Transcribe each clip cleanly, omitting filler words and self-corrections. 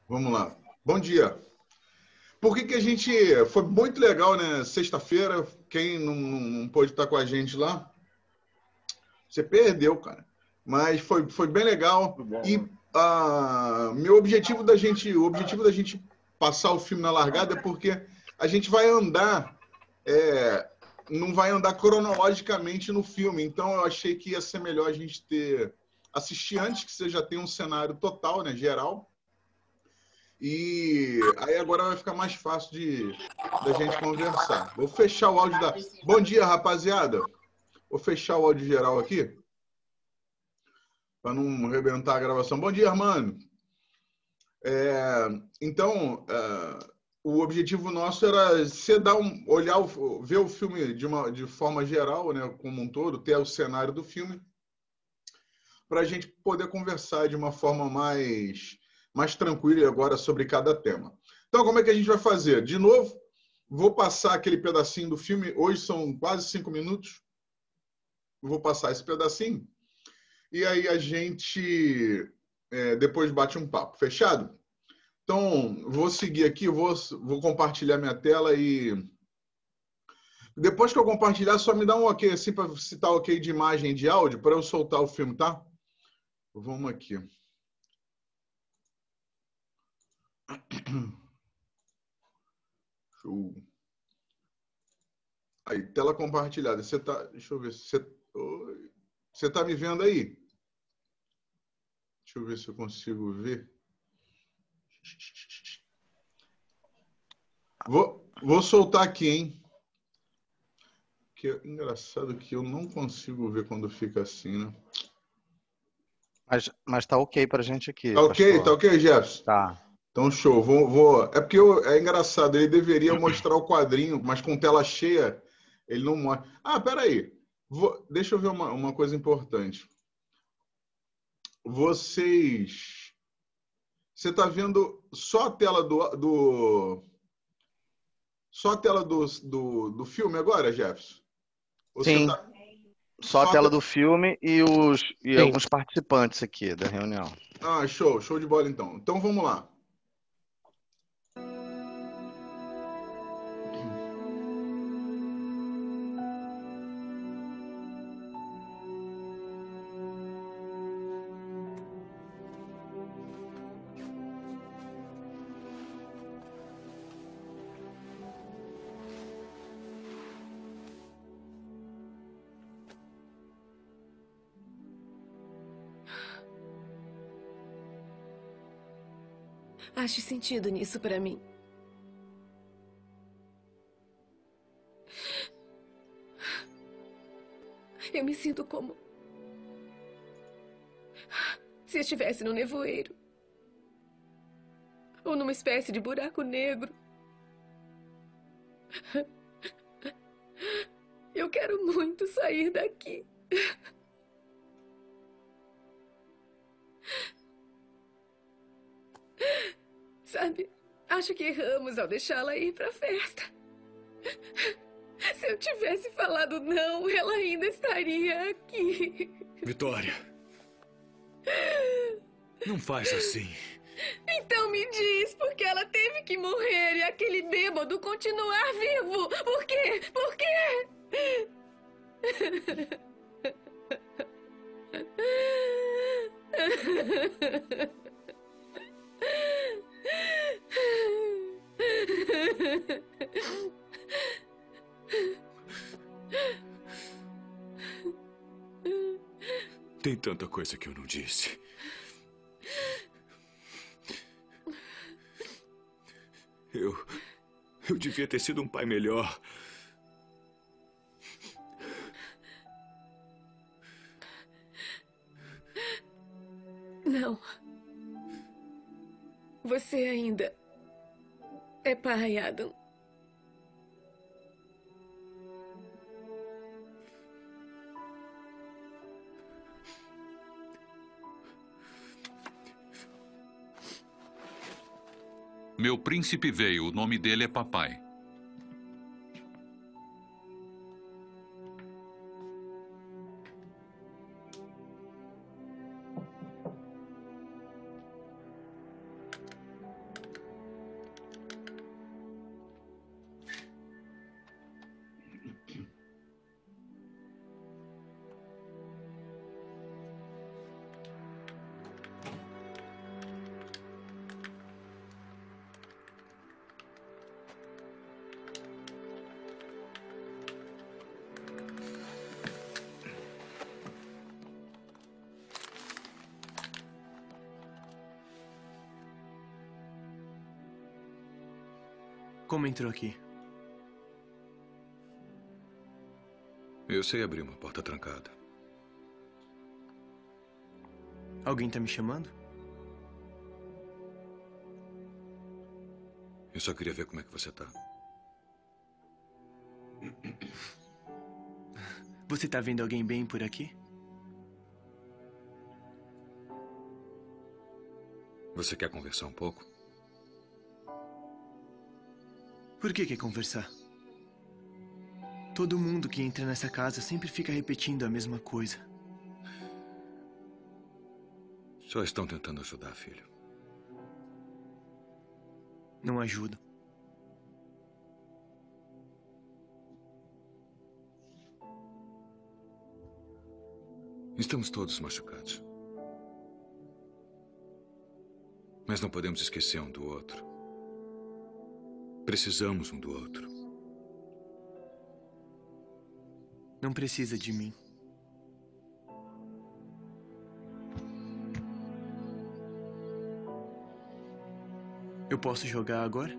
Vamos lá. Bom dia. Por que que a gente... Foi muito legal, né? Sexta-feira, quem não pôde estar com a gente lá, você perdeu, cara. Mas foi bem legal. Tudo bom, E mano? o objetivo da gente passar o filme na largada é porque a gente vai andar, é, não vai andar cronologicamente no filme. Então eu achei que ia ser melhor a gente assistir antes, que você já tem um cenário total, né, geral. E aí agora vai ficar mais fácil da gente conversar. Vou fechar o áudio da. Bom dia, rapaziada. Vou fechar o áudio geral aqui para não arrebentar a gravação. Bom dia, Armando. É, então, o objetivo nosso era você olhar, ver o filme de forma geral, né, como um todo, ter o cenário do filme, para a gente poder conversar de uma forma mais tranquila agora sobre cada tema. Então, como é que a gente vai fazer? De novo, vou passar aquele pedacinho do filme. Hoje são quase 5 minutos. Vou passar esse pedacinho. E aí a gente depois bate um papo. Fechado? Então, vou seguir aqui, vou compartilhar minha tela e depois que eu compartilhar, só me dá um ok assim para citar ok de imagem e de áudio para eu soltar o filme, tá? Vamos aqui. Show. Aí, tela compartilhada. Você tá, deixa eu ver se você tá me vendo aí? Deixa eu ver se eu consigo ver. Vou soltar aqui, hein? Que é engraçado que eu não consigo ver quando fica assim, né? Mas tá ok pra gente aqui, Tá pastor. ok, Jefferson? Tá. Então, show. É porque é engraçado, ele deveria mostrar o quadrinho, mas com tela cheia, ele não mostra. Ah, peraí. Deixa eu ver uma coisa importante. Você está vendo só a tela só a tela do filme agora, Jefferson? Ou você Sim, tá só a só a tela te... do filme e Sim. alguns participantes aqui da reunião. Ah, show de bola então. Então vamos lá. Ache sentido nisso pra mim. Eu me sinto como se estivesse no nevoeiro. Ou numa espécie de buraco negro. Eu quero muito sair daqui. Sabe, acho que erramos ao deixá-la ir pra festa. Se eu tivesse falado não, ela ainda estaria aqui. Vitória, não faz assim. Então me diz por que ela teve que morrer e aquele bêbado continuar vivo. Por quê? Por quê? Tem tanta coisa que eu não disse. Eu devia ter sido um pai melhor. Não. Você ainda é pai, Adam. Meu príncipe veio, o nome dele é Papai. Como entrou aqui? Eu sei abrir uma porta trancada. Alguém tá me chamando? Eu só queria ver como é que você tá. Você tá vendo alguém bem por aqui? Você quer conversar um pouco? Por que quer conversar? Todo mundo que entra nessa casa sempre fica repetindo a mesma coisa. Só estão tentando ajudar, filho. Não ajuda. Estamos todos machucados. Mas não podemos esquecer um do outro. Precisamos um do outro. Não precisa de mim. Eu posso jogar agora?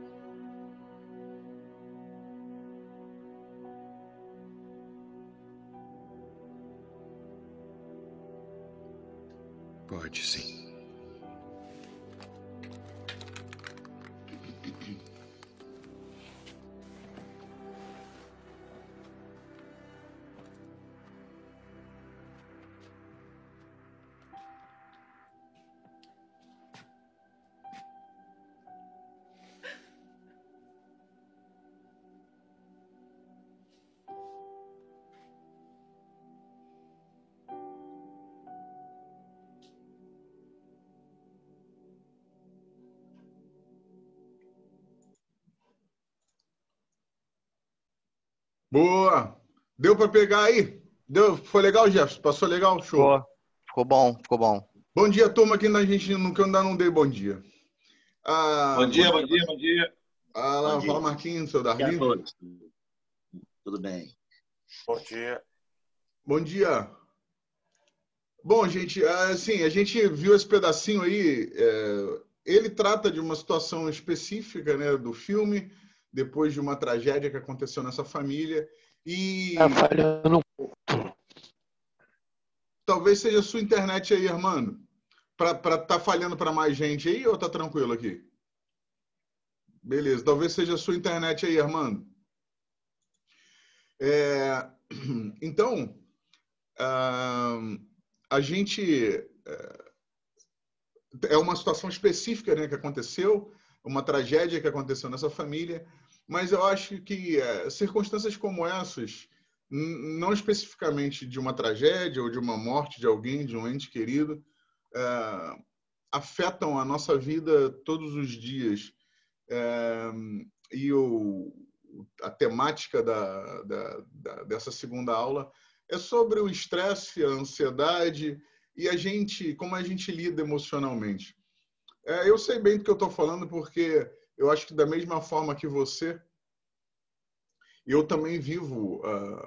Pode sim. Boa! Deu para pegar aí? Deu? Foi legal, Jefferson? Passou legal? Show. Ficou bom, ficou bom. Bom dia, turma, que a gente que eu ainda não dei bom dia. Bom dia, bom dia, bom dia. Fala, fala Marquinhos, seu Bom dia a Darlin. todos. Tudo bem? Bom dia. Bom dia. Bom, gente, assim, a gente viu esse pedacinho aí. Ele trata de uma situação específica, né, do filme, depois de uma tragédia que aconteceu nessa família. E Tá falhando um pouco. talvez seja a sua internet aí, Armando. Tá falhando para mais gente aí ou tá tranquilo aqui? Beleza, talvez seja a sua internet aí, Armando. Então, a gente... É uma situação específica, né, que aconteceu, uma tragédia que aconteceu nessa família, mas eu acho que circunstâncias como essas, não especificamente de uma tragédia ou de uma morte de alguém, de um ente querido, afetam a nossa vida todos os dias. E a temática dessa segunda aula é sobre o estresse, a ansiedade e como a gente lida emocionalmente. Eu sei bem do que eu estou falando porque eu acho que da mesma forma que você, eu também vivo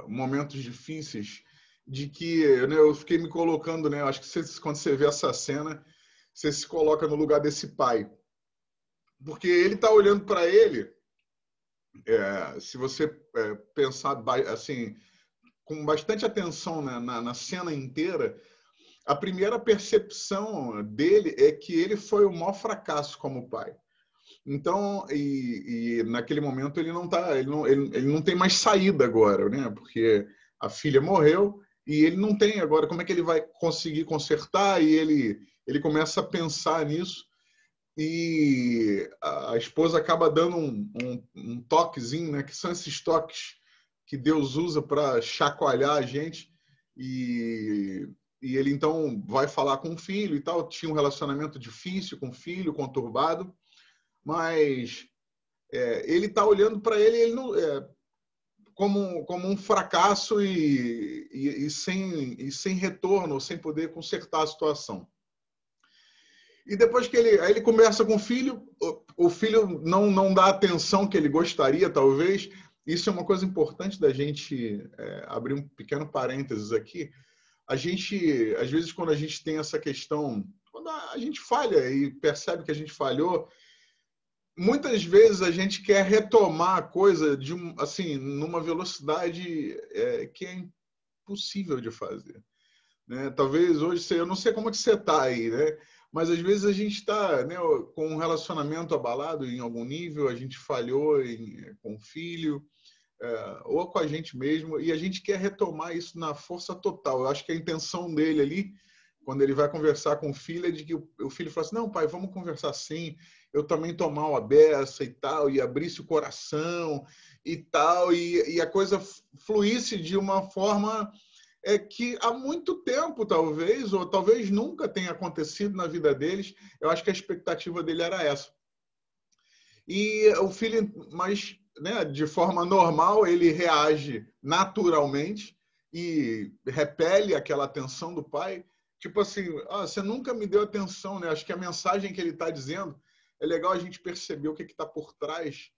momentos difíceis de que, né, eu fiquei me colocando, né, acho que quando você vê essa cena, você se coloca no lugar desse pai. Porque ele está olhando para ele, se você pensar assim, com bastante atenção, né, na cena inteira, a primeira percepção dele é que ele foi o maior fracasso como pai. Então, e naquele momento ele não tem mais saída agora, né? Porque a filha morreu e ele não tem agora como é que ele vai conseguir consertar, e ele começa a pensar nisso. E a esposa acaba dando um toquezinho, né? Que são esses toques que Deus usa para chacoalhar a gente. E ele então vai falar com o filho e tal. Tinha um relacionamento difícil com o filho, conturbado, mas ele está olhando para ele não, como um fracasso e sem retorno, sem poder consertar a situação. E depois que ele conversa com o filho não dá a atenção que ele gostaria, talvez. Isso é uma coisa importante da gente abrir um pequeno parênteses aqui. A gente, às vezes, quando a gente tem essa questão, quando a gente falha e percebe que a gente falhou, muitas vezes a gente quer retomar a coisa de assim, numa velocidade que é impossível de fazer, né? Talvez hoje, eu não sei como é que você está aí, né? Mas às vezes a gente está, né, com um relacionamento abalado em algum nível, a gente falhou com o filho, ou com a gente mesmo, e a gente quer retomar isso na força total. Eu acho que a intenção dele ali, quando ele vai conversar com o filho, é de que o filho fala assim, não, pai, vamos conversar assim, eu também tô mal a beça e tal, e abrisse o coração e tal, e a coisa fluísse de uma forma que há muito tempo, talvez, ou talvez nunca tenha acontecido na vida deles. Eu acho que a expectativa dele era essa. E o filho, mas, né, de forma normal, ele reage naturalmente e repele aquela atenção do pai. Tipo assim, você nunca me deu atenção, né? Acho que a mensagem que ele está dizendo é legal a gente perceber o que está por trás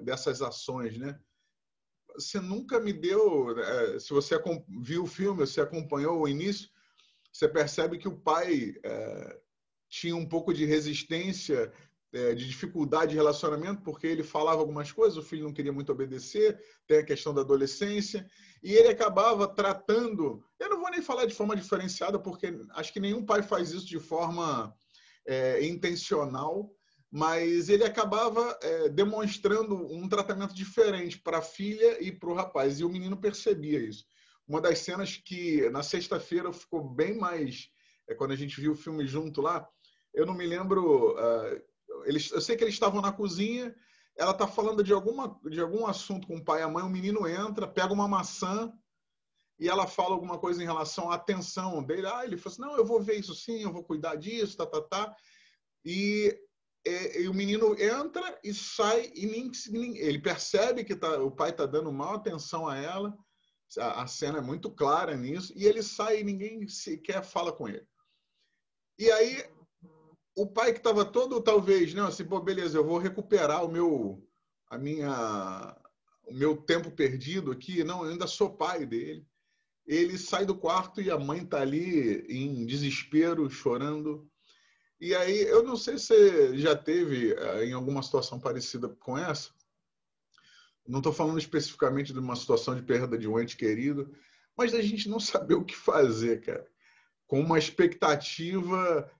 dessas ações, né? Você nunca me deu... se você viu o filme, você acompanhou o início, você percebe que o pai tinha um pouco de resistência, de dificuldade de relacionamento, porque ele falava algumas coisas, o filho não queria muito obedecer, tem a questão da adolescência, e ele acabava tratando... Eu não vou nem falar de forma diferenciada, porque acho que nenhum pai faz isso de forma intencional, mas ele acabava demonstrando um tratamento diferente para a filha e para o rapaz, e o menino percebia isso. Uma das cenas que, na sexta-feira, ficou bem mais... quando a gente viu o filme junto lá, eu não me lembro... eu sei que eles estavam na cozinha, ela está falando de algum assunto com o pai e a mãe, o menino entra, pega uma maçã e ela fala alguma coisa em relação à atenção dele. Ele falou assim, não, eu vou ver isso sim, eu vou cuidar disso, tá. E o menino entra e sai e ele percebe que o pai está dando mal atenção a ela, a cena é muito clara nisso, e ele sai e ninguém sequer fala com ele. E aí o pai que estava todo, talvez, não, assim, pô, beleza, eu vou recuperar o meu tempo perdido aqui. Não, eu ainda sou pai dele. Ele sai do quarto e a mãe está ali em desespero, chorando. E aí, eu não sei se você já teve em alguma situação parecida com essa. Não estou falando especificamente de uma situação de perda de um ente querido, mas da gente não saber o que fazer, cara. Com uma expectativa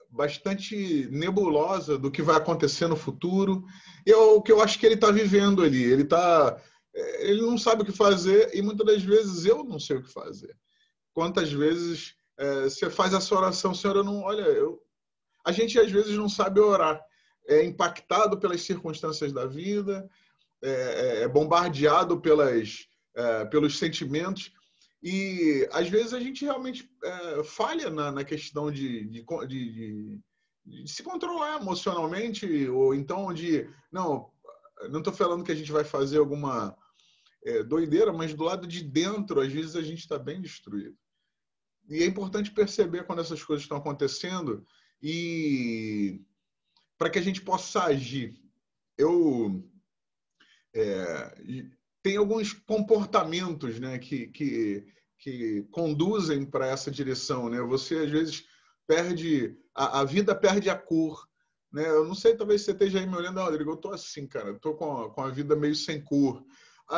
bastante nebulosa do que vai acontecer no futuro. E é o que eu acho que ele está vivendo ali. Ele não sabe o que fazer e muitas das vezes eu não sei o que fazer. Quantas vezes você faz essa oração, Senhor, eu não... Olha, a gente às vezes não sabe orar. É impactado pelas circunstâncias da vida, é bombardeado pelos sentimentos. E, às vezes, a gente realmente falha na questão de se controlar emocionalmente, ou então não estou falando que a gente vai fazer alguma doideira, mas do lado de dentro, às vezes, a gente está bem destruído. E é importante perceber quando essas coisas estão acontecendo e para que a gente possa agir. Tem alguns comportamentos, né, que conduzem para essa direção, né? Você, às vezes, perde... A vida perde a cor, né? Eu não sei, talvez você esteja aí me olhando, Rodrigo, eu estou assim, cara, eu estou com a vida meio sem cor.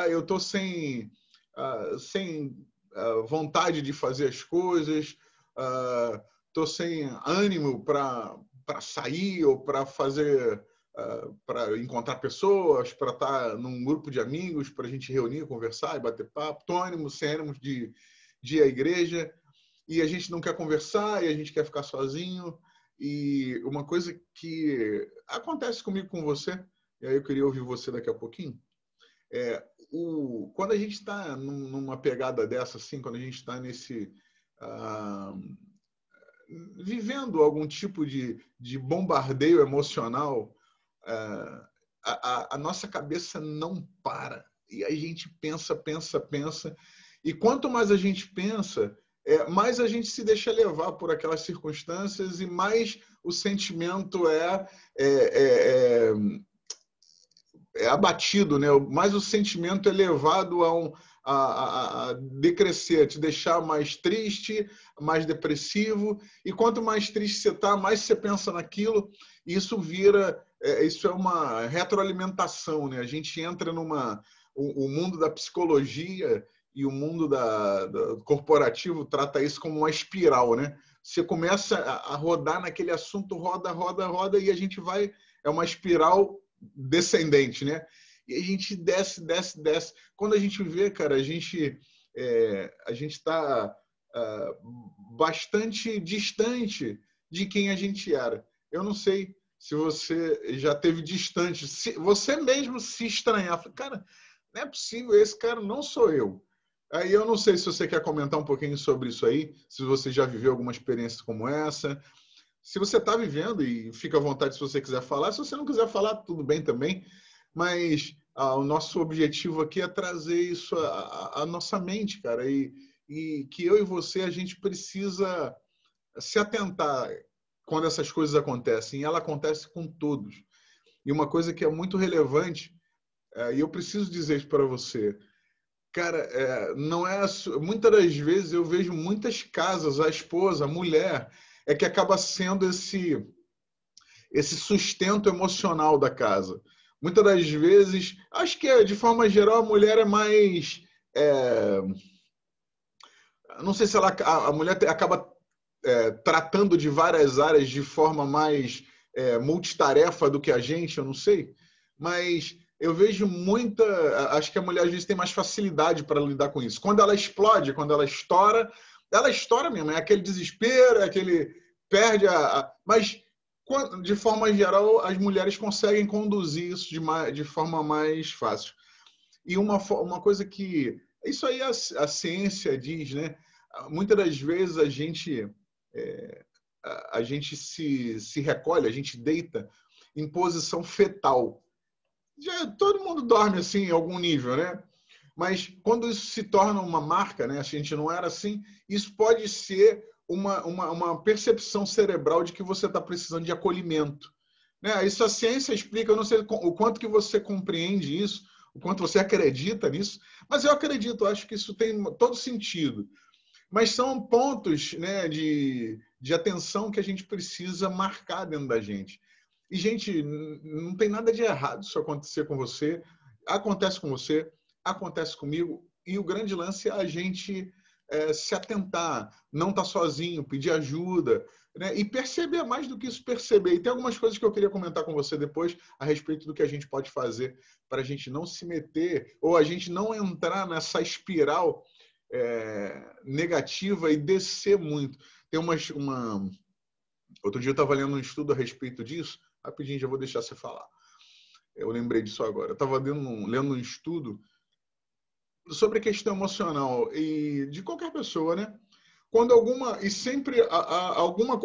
Eu estou sem vontade de fazer as coisas, estou sem ânimo para sair ou para fazer... para encontrar pessoas, para estar num grupo de amigos, para a gente reunir, conversar e bater papo. Estou sem ânimo de ir à igreja, e a gente não quer conversar, e a gente quer ficar sozinho. E uma coisa que acontece comigo com você, e aí eu queria ouvir você daqui a pouquinho, quando a gente está numa pegada dessa, assim, quando a gente está vivendo algum tipo de bombardeio emocional, a nossa cabeça não para. E a gente pensa. E quanto mais a gente pensa, mais a gente se deixa levar por aquelas circunstâncias e mais o sentimento abatido, né? Mais o sentimento é levado a decrescer, a te deixar mais triste, mais depressivo. E quanto mais triste você está, mais você pensa naquilo. E isso isso é uma retroalimentação, né? A gente entra o mundo da psicologia e o mundo do corporativo trata isso como uma espiral, né? Você começa a rodar naquele assunto, roda, e a gente vai... É uma espiral descendente, né? E a gente desce. Quando a gente vê, cara, a gente está bastante distante de quem a gente era. Eu não sei se você já teve distante, se você mesmo se estranhar. Cara, não é possível, esse cara não sou eu. Aí eu não sei se você quer comentar um pouquinho sobre isso aí, se você já viveu alguma experiência como essa. Se você está vivendo, e fica à vontade se você quiser falar. Se você não quiser falar, tudo bem também. Mas o nosso objetivo aqui é trazer isso à nossa mente, cara. E que eu e você, a gente precisa se atentar quando essas coisas acontecem. E ela acontece com todos. E uma coisa que é muito relevante, e eu preciso dizer isso para você. Cara, não é... Muitas das vezes eu vejo muitas casas, a esposa, a mulher... é que acaba sendo esse sustento emocional da casa. Muitas das vezes, acho que de forma geral a mulher é mais... não sei se a mulher acaba tratando de várias áreas de forma mais multitarefa do que a gente, eu não sei. Mas eu vejo acho que a mulher às vezes tem mais facilidade para lidar com isso. Quando ela explode, quando ela estoura mesmo, é aquele desespero, é aquele perde mas de forma geral as mulheres conseguem conduzir isso de forma mais fácil. E uma coisa que isso aí a ciência diz, né? Muitas das vezes a gente se recolhe, a gente deita em posição fetal. Todo mundo dorme assim em algum nível, né? Mas quando isso se torna uma marca, né? A gente não era assim, isso pode ser uma percepção cerebral de que você está precisando de acolhimento. Né? Isso a ciência explica, eu não sei o quanto que você compreende isso, o quanto você acredita nisso, mas eu acredito, acho que isso tem todo sentido. Mas são pontos, né, de atenção que a gente precisa marcar dentro da gente. E, gente, não tem nada de errado isso acontecer com você, acontece com você, acontece comigo, e o grande lance é a gente se atentar, não estar sozinho, pedir ajuda, né? E perceber, mais do que isso, perceber. E tem algumas coisas que eu queria comentar com você depois a respeito do que a gente pode fazer para a gente não se meter ou a gente não entrar nessa espiral negativa e descer muito. Tem Outro dia eu estava lendo um estudo a respeito disso, rapidinho, já vou deixar você falar. Eu lembrei disso agora. Eu estava lendo um estudo sobre a questão emocional e de qualquer pessoa, né? Quando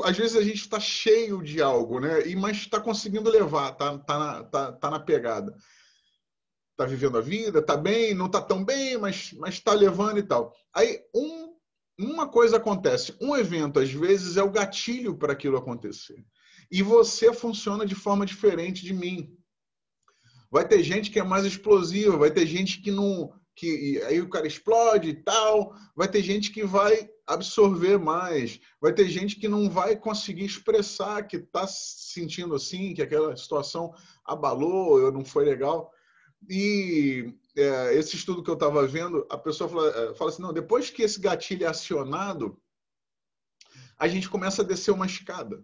às vezes a gente está cheio de algo, né? Mas está conseguindo levar, tá na pegada, tá vivendo a vida, tá bem, não tá tão bem, mas está levando e tal. Aí uma coisa acontece, um evento às vezes é o gatilho para aquilo acontecer. E você funciona de forma diferente de mim. Vai ter gente que é mais explosiva, vai ter gente que não... que aí o cara explode e tal, vai ter gente que vai absorver mais, vai ter gente que não vai conseguir expressar que está se sentindo assim, que aquela situação abalou, ou não foi legal. E esse estudo que eu estava vendo, a pessoa fala assim, não, depois que esse gatilho é acionado, a gente começa a descer uma escada,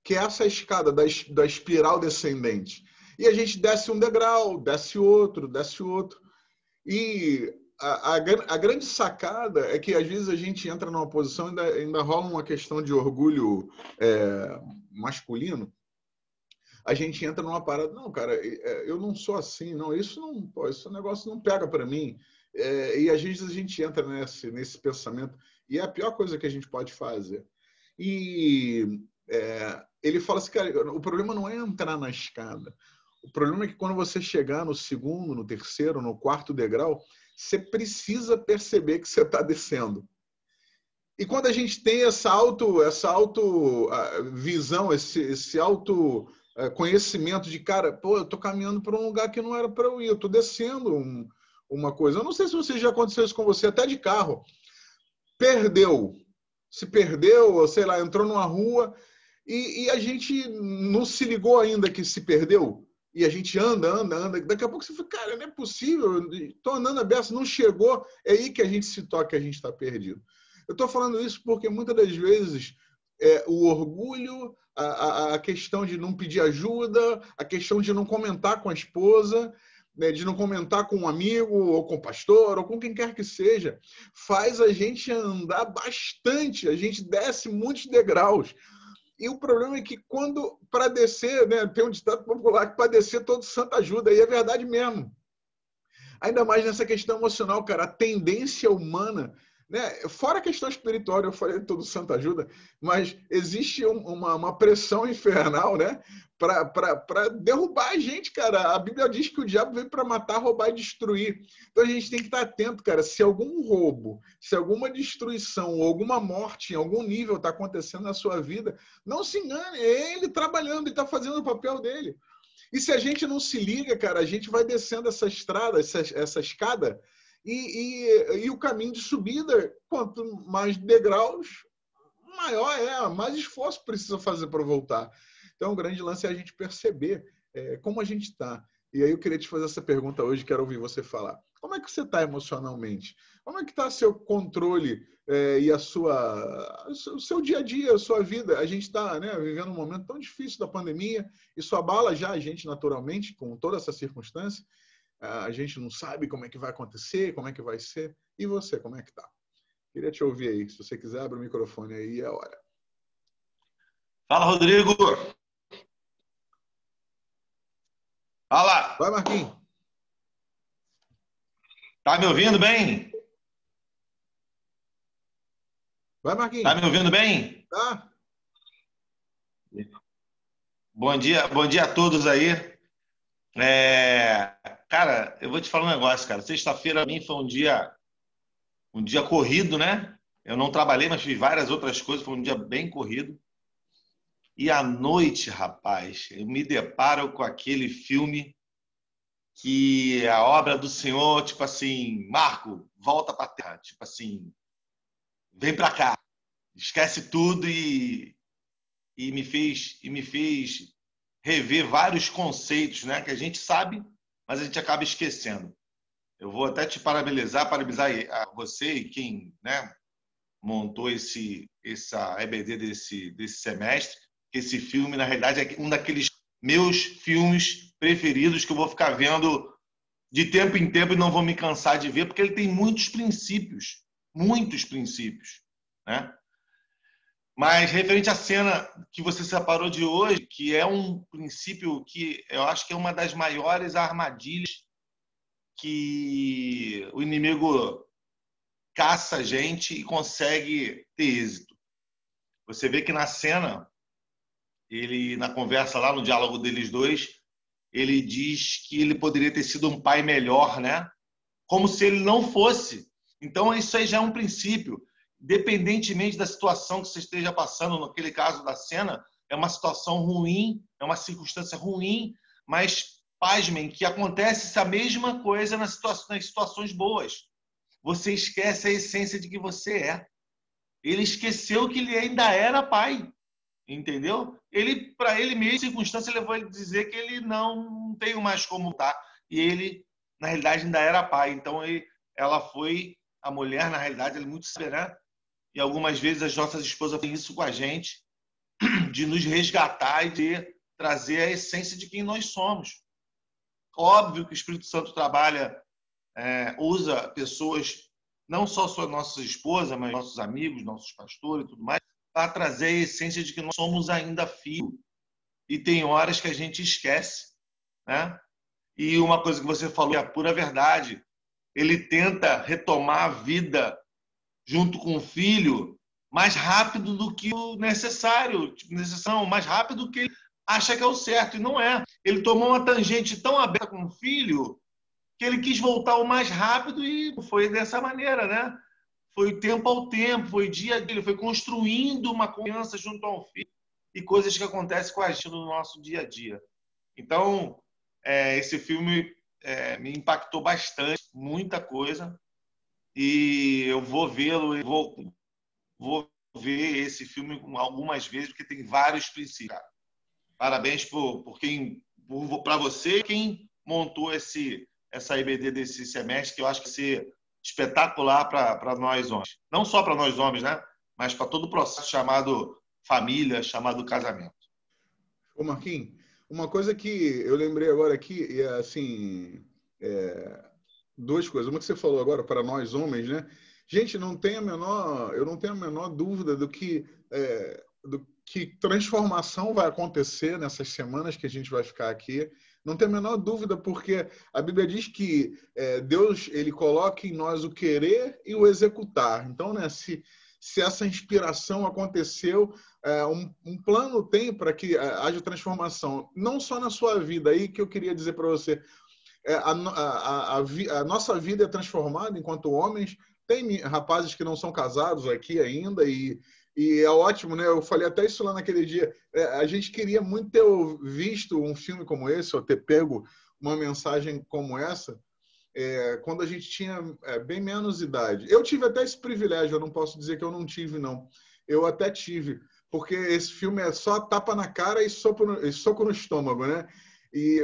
que é essa escada da espiral descendente. E a gente desce um degrau, desce outro, E a grande sacada é que, às vezes, a gente entra numa posição e ainda rola uma questão de orgulho masculino. A gente entra numa parada, não, cara, eu não sou assim, não, esse negócio não pega para mim. E, às vezes, a gente entra nesse pensamento, e é a pior coisa que a gente pode fazer. E ele fala assim, cara, o problema não é entrar na escada. O problema é que quando você chegar no segundo, no terceiro, no quarto degrau, você precisa perceber que você está descendo. E quando a gente tem essa auto-visão, esse auto conhecimento de, cara, pô, eu tô caminhando para um lugar que não era para eu ir, eu tô descendo uma coisa. Eu não sei se você já aconteceu isso com você, até de carro. Se perdeu, ou sei lá, entrou numa rua e a gente não se ligou ainda que se perdeu. E a gente anda. Daqui a pouco você fala, cara, não é possível, tô andando a beça, não chegou. É aí que a gente se toca que a gente está perdido. Eu estou falando isso porque muitas das vezes o orgulho, a questão de não pedir ajuda, a questão de não comentar com a esposa, né, de não comentar com um amigo, ou com o pastor, ou com quem quer que seja, faz a gente andar bastante, a gente desce muitos degraus. E o problema é que quando, para descer, né, tem um ditado popular que para descer todo santo ajuda, e é verdade mesmo. Ainda mais nessa questão emocional, cara, a tendência humana, né? Fora a questão espiritual, eu falei todo santo ajuda, mas existe uma pressão infernal, né? Para derrubar a gente, cara. A Bíblia diz que o diabo veio para matar, roubar e destruir. Então a gente tem que estar atento, cara. Se algum roubo, se alguma destruição ou alguma morte em algum nível está acontecendo na sua vida, não se engane, é ele trabalhando, ele está fazendo o papel dele. E se a gente não se liga, cara, a gente vai descendo essa estrada, essa escada, e o caminho de subida, quanto mais degraus, maior mais esforço precisa fazer para voltar. Então, o grande lance é a gente perceber como a gente está. E aí eu queria te fazer essa pergunta hoje, quero ouvir você falar. Como é que você está emocionalmente? Como é que está seu controle e o seu dia a dia, a sua vida? A gente está, né, vivendo um momento tão difícil da pandemia, isso abala já a gente naturalmente, com toda essa circunstância. A gente não sabe como é que vai acontecer, como é que vai ser. E você, como é que está? Queria te ouvir aí. Se você quiser, abre o microfone aí, é a hora. Fala, Rodrigo! Fala! Vai, Marquinhos. Tá me ouvindo bem? Vai, Marquinhos. Tá me ouvindo bem? Tá. Bom dia a todos aí. Cara, eu vou te falar um negócio, cara. Sexta-feira, pra mim, foi um dia corrido, né? Eu não trabalhei, mas fiz várias outras coisas. Foi um dia bem corrido. E à noite, rapaz, eu me deparo com aquele filme que é a obra do Senhor, tipo assim, Marco, volta pra terra. Tipo assim, vem pra cá. Esquece tudo e me fez rever vários conceitos, né, que a gente sabe, mas a gente acaba esquecendo. Eu vou até te parabenizar a você e quem, né, montou essa EBD desse semestre, que esse filme, na realidade, é um daqueles meus filmes preferidos que eu vou ficar vendo de tempo em tempo e não vou me cansar de ver, porque ele tem muitos princípios, né? Mas, referente à cena que você separou de hoje, que é um princípio que eu acho que é uma das maiores armadilhas que o inimigo caça a gente e consegue ter êxito. Você vê que na cena, na conversa lá, no diálogo deles dois, ele diz que ele poderia ter sido um pai melhor, né? Como se ele não fosse. Então, isso aí já é um princípio. Independentemente da situação que você esteja passando, naquele caso da cena, é uma situação ruim, é uma circunstância ruim, mas, pasmem, que acontece essa mesma coisa nas situações boas. Você esquece a essência de que você é. Ele esqueceu que ele ainda era pai, entendeu? Para ele mesmo, a circunstância levou ele a dizer que ele não tem mais como estar. E ele, na realidade, ainda era pai. Então, ela foi, a mulher, na realidade, ela é muito severa. E algumas vezes as nossas esposas fazem isso com a gente, de nos resgatar e de trazer a essência de quem nós somos. Óbvio que o Espírito Santo trabalha, usa pessoas, não só nossas esposas, mas nossos amigos, nossos pastores e tudo mais, para trazer a essência de que nós somos ainda filhos. E tem horas que a gente esquece, né? E uma coisa que você falou é a pura verdade. Ele tenta retomar a vida junto com o filho mais rápido do que o necessário, mais rápido do que ele acha que é o certo, e não é. Ele tomou uma tangente tão aberta com o filho que ele quis voltar o mais rápido e foi dessa maneira, né? Foi tempo ao tempo, foi dia a dia, ele foi construindo uma confiança junto ao filho. e coisas que acontecem com a gente no nosso dia a dia. Então, esse filme me impactou bastante, muita coisa, e eu vou vê-lo, vou ver esse filme algumas vezes, porque tem vários princípios. Cara. Parabéns para você, quem montou essa IBD desse semestre, que eu acho que vai ser espetacular para nós homens. Não só para nós homens, né? Mas para todo o processo chamado família, chamado casamento. Ô Marquinhos, uma coisa que eu lembrei agora aqui, é assim, duas coisas. Uma que você falou agora para nós homens, né? Gente, eu não tenho a menor dúvida do que transformação vai acontecer nessas semanas que a gente vai ficar aqui. Não tenho a menor dúvida, porque a Bíblia diz que Deus ele coloca em nós o querer e o executar. Então, né, se essa inspiração aconteceu, um plano tem para que haja transformação. Não só na sua vida, aí que eu queria dizer para você, a nossa vida é transformada enquanto homens. Tem rapazes que não são casados aqui ainda e é ótimo, né? Eu falei até isso lá naquele dia. A gente queria muito ter visto um filme como esse, ou ter pego uma mensagem como essa, quando a gente tinha bem menos idade. Eu tive até esse privilégio, eu não posso dizer que eu não tive, não. Eu até tive, porque esse filme é só tapa na cara e soco no estômago, né?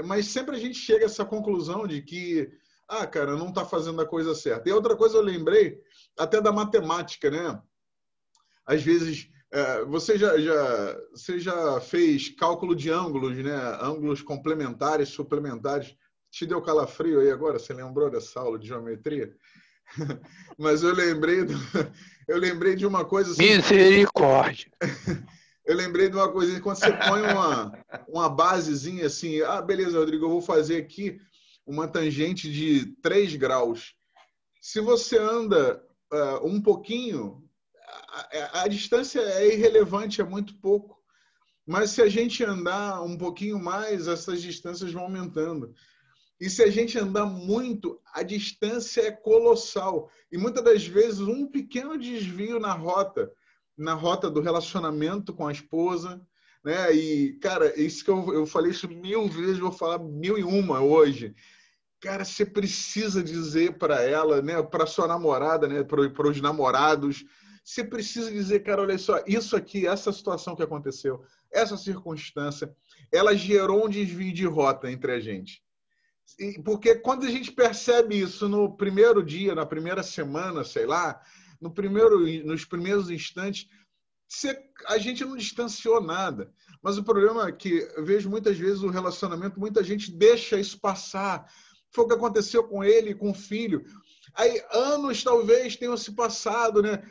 Mas sempre a gente chega a essa conclusão de que cara, não está fazendo a coisa certa. E outra coisa eu lembrei até da matemática, né? Às vezes, você já fez cálculo de ângulos, né? Ângulos complementares, suplementares. Te deu calafrio aí agora? Você lembrou dessa aula de geometria? Mas eu lembrei de uma coisa assim... Misericórdia! Eu lembrei de uma coisa, quando você põe uma basezinha assim, beleza, Rodrigo, eu vou fazer aqui uma tangente de 3 graus. Se você anda um pouquinho, a distância é irrelevante, é muito pouco. Mas se a gente andar um pouquinho mais, essas distâncias vão aumentando. E se a gente andar muito, a distância é colossal. E muitas das vezes, um pequeno desvio na rota do relacionamento com a esposa, né? E, cara, isso que eu falei isso 1000 vezes, vou falar 1001 hoje. Cara, você precisa dizer para ela, né, para sua namorada, né, para os namorados, você precisa dizer, cara, olha só, isso aqui, essa situação que aconteceu, essa circunstância, ela gerou um desvio de rota entre a gente. Porque quando a gente percebe isso no primeiro dia, na primeira semana, sei lá, nos primeiros instantes, a gente não distanciou nada. Mas o problema é que eu vejo muitas vezes o relacionamento, muita gente deixa isso passar. Foi o que aconteceu com ele, com o filho. Aí anos talvez tenham se passado, né?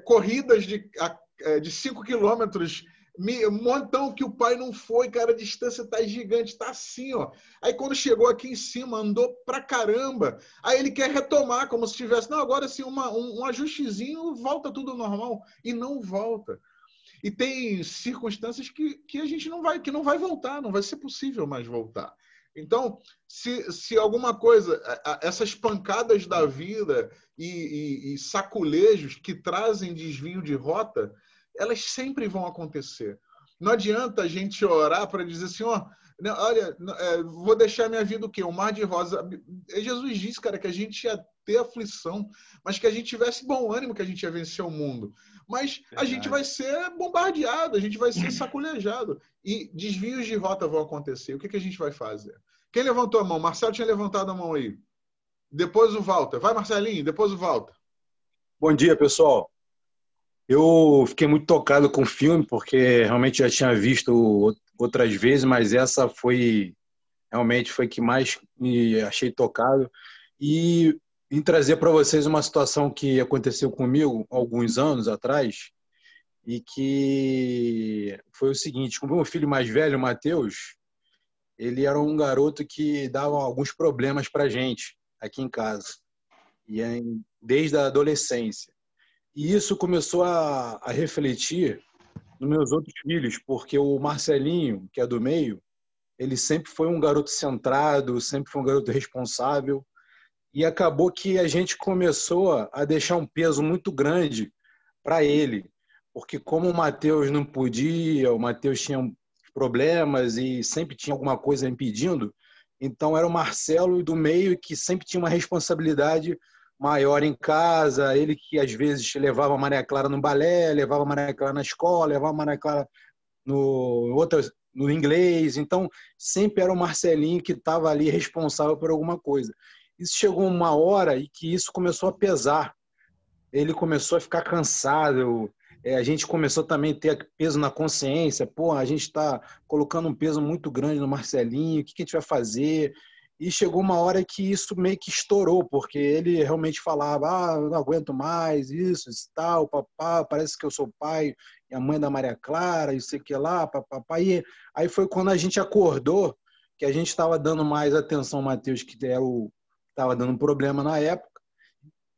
Corridas de 5 quilômetros, um montão que o pai não foi, cara, a distância tá gigante, tá assim, ó. Aí quando chegou aqui em cima, andou pra caramba. Aí ele quer retomar, como se tivesse, não, agora assim, um ajustezinho, volta tudo normal. E não volta. E tem circunstâncias que a gente não vai voltar, não vai ser possível mais voltar. Então, se alguma coisa, essas pancadas da vida e saculejos que trazem desvio de rota, elas sempre vão acontecer. Não adianta a gente orar para dizer assim, olha, vou deixar minha vida o quê? Um mar de rosa. Jesus disse, cara, que a gente ia ter aflição, mas que a gente tivesse bom ânimo, que a gente ia vencer o mundo. Mas a gente vai ser bombardeado, a gente vai ser saculejado. E desvios de rota vão acontecer. O que a gente vai fazer? Quem levantou a mão? Marcelo tinha levantado a mão aí. Depois o Walter. Vai, Marcelinho, depois o Walter. Bom dia, pessoal. Eu fiquei muito tocado com o filme, porque realmente já tinha visto outras vezes, mas essa realmente foi que mais me achei tocado. E em trazer para vocês uma situação que aconteceu comigo alguns anos atrás, e que foi o seguinte: com o meu filho mais velho, o Matheus, ele era um garoto que dava alguns problemas para a gente aqui em casa, desde a adolescência. E isso começou a refletir nos meus outros filhos, porque o Marcelinho, que é do meio, ele sempre foi um garoto centrado, sempre foi um garoto responsável, e acabou que a gente começou a deixar um peso muito grande para ele, porque como o Matheus não podia, o Matheus tinha problemas e sempre tinha alguma coisa impedindo, então era o Marcelo do meio que sempre tinha uma responsabilidade maior em casa, ele que às vezes levava a Maria Clara no balé, levava a Maria Clara na escola, levava a Maria Clara no inglês, então sempre era o Marcelinho que estava ali responsável por alguma coisa. Isso chegou uma hora e que isso começou a pesar, ele começou a ficar cansado, a gente começou também a ter peso na consciência, pô, a gente está colocando um peso muito grande no Marcelinho, o que a gente vai fazer? E chegou uma hora que isso meio que estourou, porque ele realmente falava, eu não aguento mais, isso tal, papá, parece que eu sou o pai e a mãe da Maria Clara, e sei que lá, papá. E aí foi quando a gente acordou, que a gente estava dando mais atenção ao Matheus, que estava dando um problema na época,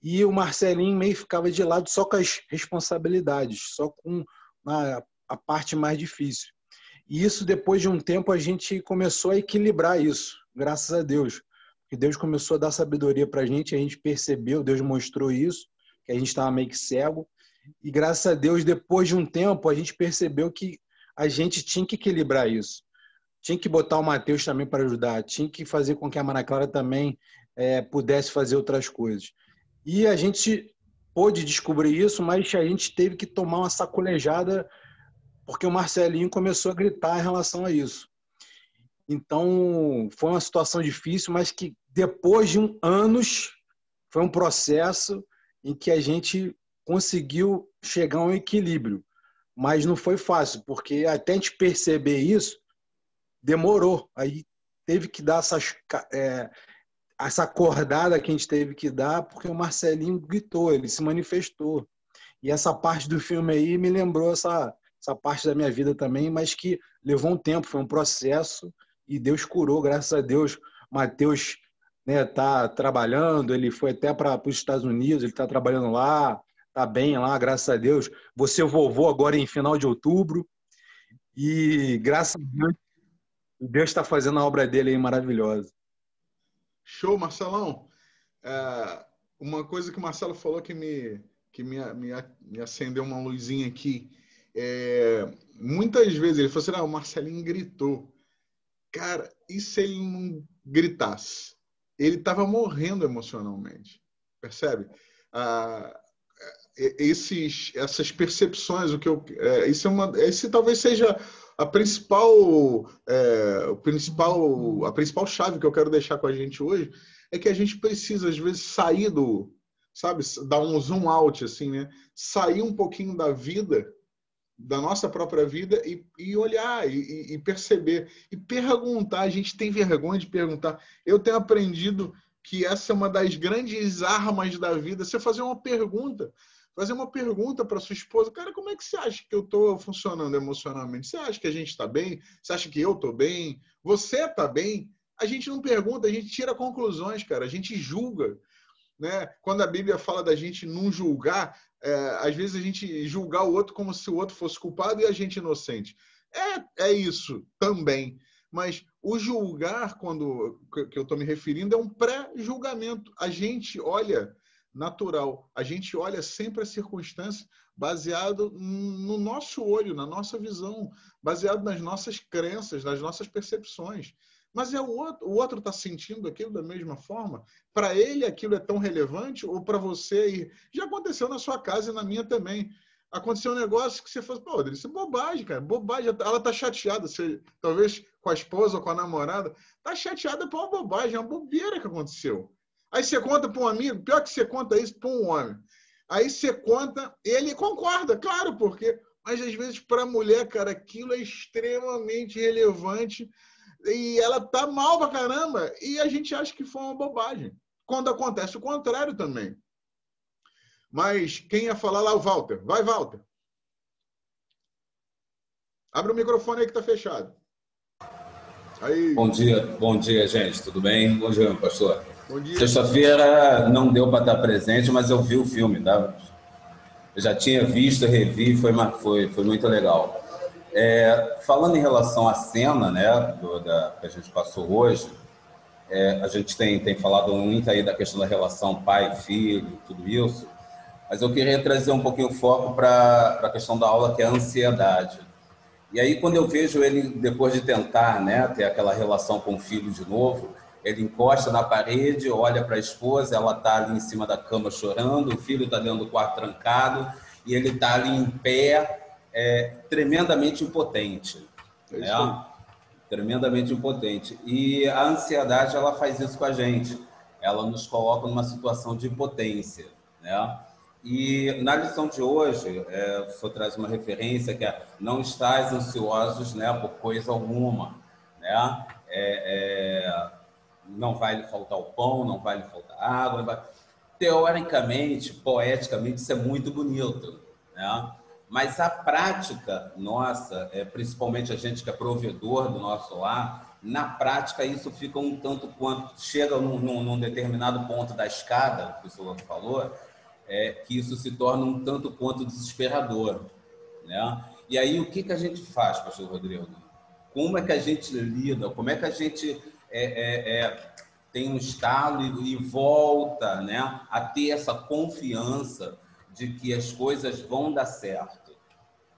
e o Marcelinho meio ficava de lado só com as responsabilidades, só com a parte mais difícil. E isso, depois de um tempo, a gente começou a equilibrar isso, graças a Deus. Porque Deus começou a dar sabedoria para a gente percebeu, Deus mostrou isso, que a gente estava meio que cego. E graças a Deus, depois de um tempo, a gente percebeu que a gente tinha que equilibrar isso. Tinha que botar o Matheus também para ajudar, tinha que fazer com que a Maria Clara também pudesse fazer outras coisas. E a gente pôde descobrir isso, mas a gente teve que tomar uma sacolejada porque o Marcelinho começou a gritar em relação a isso. Então, foi uma situação difícil, mas que depois de anos, foi um processo em que a gente conseguiu chegar a um equilíbrio. Mas não foi fácil, porque até a gente perceber isso, demorou. Aí teve que dar essa acordada que a gente teve que dar, porque o Marcelinho gritou, ele se manifestou. E essa parte do filme aí me lembrou essa parte da minha vida também, mas que levou um tempo, foi um processo, e Deus curou, graças a Deus. Matheus tá trabalhando, ele foi até para os Estados Unidos, ele está trabalhando lá, está bem lá, graças a Deus. Você vovô agora em final de outubro, e graças a Deus está fazendo a obra dele aí maravilhosa. Show, Marcelão. Uma coisa que o Marcelo falou que me acendeu uma luzinha aqui. Muitas vezes ele falou assim, o Marcelinho gritou. Cara, e se ele não gritasse? Ele estava morrendo emocionalmente. Percebe? Essas percepções, esse talvez seja a principal chave que eu quero deixar com a gente hoje, é que a gente precisa, às vezes, sair dar um zoom out, assim, né? Sair um pouquinho da vida, da nossa própria vida e olhar e perceber e perguntar. A gente tem vergonha de perguntar. Eu tenho aprendido que essa é uma das grandes armas da vida. Você fazer uma pergunta para sua esposa. Cara, como é que você acha que eu estou funcionando emocionalmente? Você acha que a gente está bem? Você acha que eu estou bem? Você está bem? A gente não pergunta, a gente tira conclusões, cara. A gente julga, né? Quando a Bíblia fala da gente não julgar, às vezes a gente julgar o outro como se o outro fosse culpado e a gente inocente. É isso também. Mas o julgar, que eu estou me referindo, é um pré-julgamento. A gente olha natural, a gente olha sempre a circunstância baseado no nosso olho, na nossa visão, baseado nas nossas crenças, nas nossas percepções. Mas o outro está sentindo aquilo da mesma forma? Para ele aquilo é tão relevante? Ou para você? Já aconteceu na sua casa e na minha também. Aconteceu um negócio que você fala, pô, isso é bobagem, cara, bobagem. Ela está chateada, talvez com a esposa ou com a namorada, está chateada por uma bobagem, é uma bobeira que aconteceu. Aí você conta para um amigo, pior que você conta isso para um homem. Aí você conta, ele concorda, claro, porque... Mas às vezes para a mulher, cara, aquilo é extremamente relevante e ela tá mal pra caramba e a gente acha que foi uma bobagem. Quando acontece o contrário também. Mas quem ia falar lá? O Walter. Vai, Walter. Abre o microfone aí que tá fechado. Aí. Bom dia, gente. Tudo bem? Bom dia, pastor. Bom dia. Sexta-feira não deu para estar presente, mas eu vi o filme, tá? Eu já tinha visto, revi, foi muito legal. Falando em relação à cena, né, que a gente passou hoje, a gente tem falado muito aí da questão da relação pai-filho, tudo isso. Mas eu queria trazer um pouquinho o foco para a questão da aula, que é a ansiedade. E aí, quando eu vejo ele, depois de tentar, né, ter aquela relação com o filho de novo, ele encosta na parede, olha para a esposa, ela está ali em cima da cama chorando, o filho está dentro do quarto trancado, e ele está ali em pé, tremendamente impotente. Né? Tremendamente impotente. E a ansiedade, ela faz isso com a gente. Ela nos coloca numa situação de impotência. Né? E na lição de hoje, o senhor traz uma referência que é: não estáis ansiosos, né, por coisa alguma. Né? Não vai lhe faltar o pão, não vai lhe faltar água. Não vai... Teoricamente, poeticamente, isso é muito bonito. Né? Mas a prática nossa, principalmente a gente que é provedor do nosso lar, na prática isso fica um tanto quanto... Chega num determinado ponto da escada, que o senhor falou, que isso se torna um tanto quanto desesperador. Né? E aí o que a gente faz, pastor Rodrigo? Como é que a gente lida? Como é que a gente tem um estalo e volta, né, a ter essa confiança de que as coisas vão dar certo?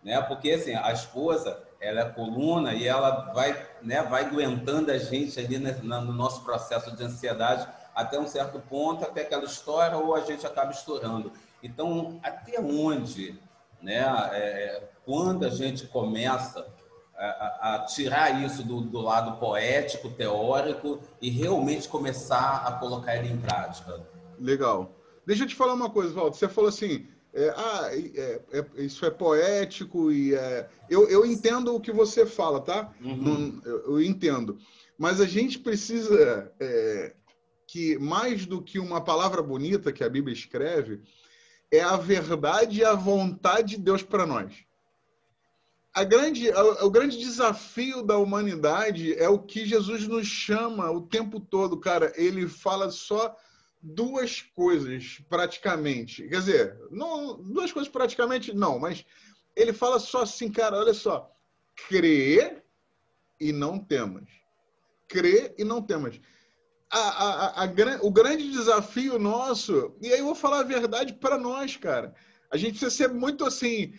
Né? Porque assim, a esposa, ela é coluna e ela vai, né, vai aguentando a gente ali no nosso processo de ansiedade até um certo ponto, até aquela história, ou a gente acaba estourando. Então, até onde, né, quando a gente começa a tirar isso do lado poético, teórico, e realmente começar a colocar ele em prática? Legal. Deixa eu te falar uma coisa, Walter. Você falou assim, isso é poético e eu entendo o que você fala, tá? Uhum. Eu entendo. Mas a gente precisa que, mais do que uma palavra bonita que a Bíblia escreve, é a verdade e a vontade de Deus para nós. O grande desafio da humanidade é o que Jesus nos chama o tempo todo, cara. Ele fala só duas coisas, praticamente. Quer dizer, não, duas coisas praticamente, não, mas ele fala só assim, cara, olha só. Crê e não temas. Crê e não temas. O grande desafio nosso, e aí eu vou falar a verdade para nós, cara. A gente precisa ser muito assim...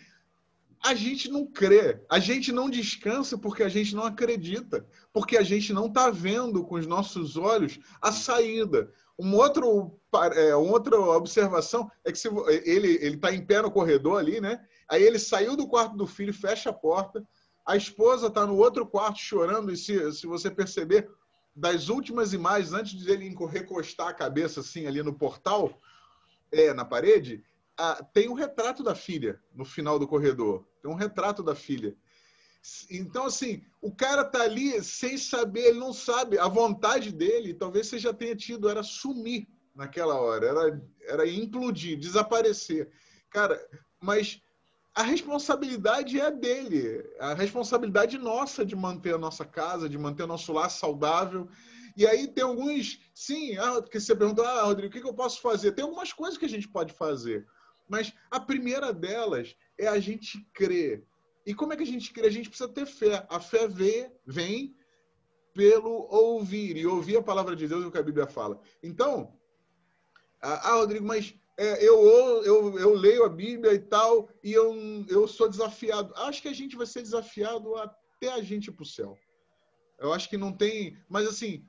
A gente não crê, a gente não descansa porque a gente não acredita, porque a gente não está vendo com os nossos olhos a saída. Uma outra observação é que ele está em pé no corredor ali, né? Aí ele saiu do quarto do filho, fecha a porta, a esposa está no outro quarto chorando, e se você perceber, das últimas imagens, antes de ele recostar a cabeça assim ali no portal, na parede, tem um retrato da filha no final do corredor. Tem um retrato da filha. Então, assim, o cara tá ali sem saber, ele não sabe. A vontade dele, talvez você já tenha tido, era sumir naquela hora, era implodir, desaparecer. Cara, mas a responsabilidade é dele. A responsabilidade nossa de manter a nossa casa, de manter o nosso lar saudável. E aí tem alguns... Sim, porque você perguntou, Rodrigo, o que eu posso fazer? Tem algumas coisas que a gente pode fazer. Mas a primeira delas é a gente crer. E como é que a gente crê? A gente precisa ter fé. A fé vem pelo ouvir. E ouvir a palavra de Deus é o que a Bíblia fala. Então, Rodrigo, mas eu leio a Bíblia e tal, e eu sou desafiado. Acho que a gente vai ser desafiado até a gente ir para o céu. Eu acho que não tem... Mas, assim,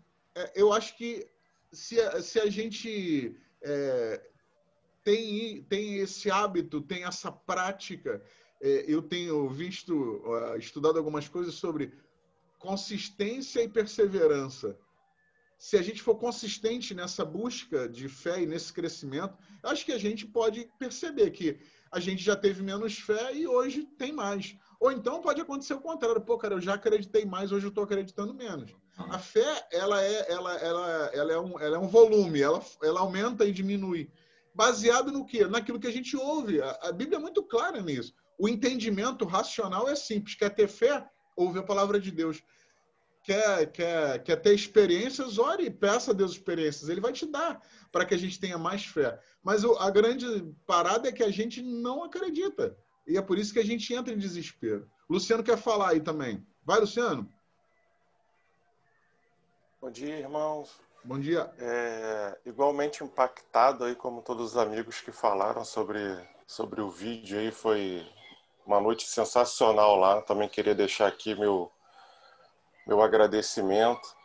eu acho que se a gente... tem esse hábito, tem essa prática. Eu tenho estudado algumas coisas sobre consistência e perseverança. Se a gente for consistente nessa busca de fé e nesse crescimento, eu acho que a gente pode perceber que a gente já teve menos fé e hoje tem mais. Ou então pode acontecer o contrário. Pô, cara, eu já acreditei mais, hoje eu estou acreditando menos. A fé, ela é um volume, ela aumenta e diminui. Baseado no quê? Naquilo que a gente ouve. A Bíblia é muito clara nisso. O entendimento racional é simples. Quer ter fé? Ouve a palavra de Deus. Quer ter experiências? Ore e peça a Deus experiências. Ele vai te dar para que a gente tenha mais fé. Mas a grande parada é que a gente não acredita. E é por isso que a gente entra em desespero. Luciano quer falar aí também. Vai, Luciano. Bom dia, irmãos. Bom dia. Igualmente impactado aí, como todos os amigos que falaram sobre o vídeo aí, foi uma noite sensacional lá. Também queria deixar aqui meu agradecimento.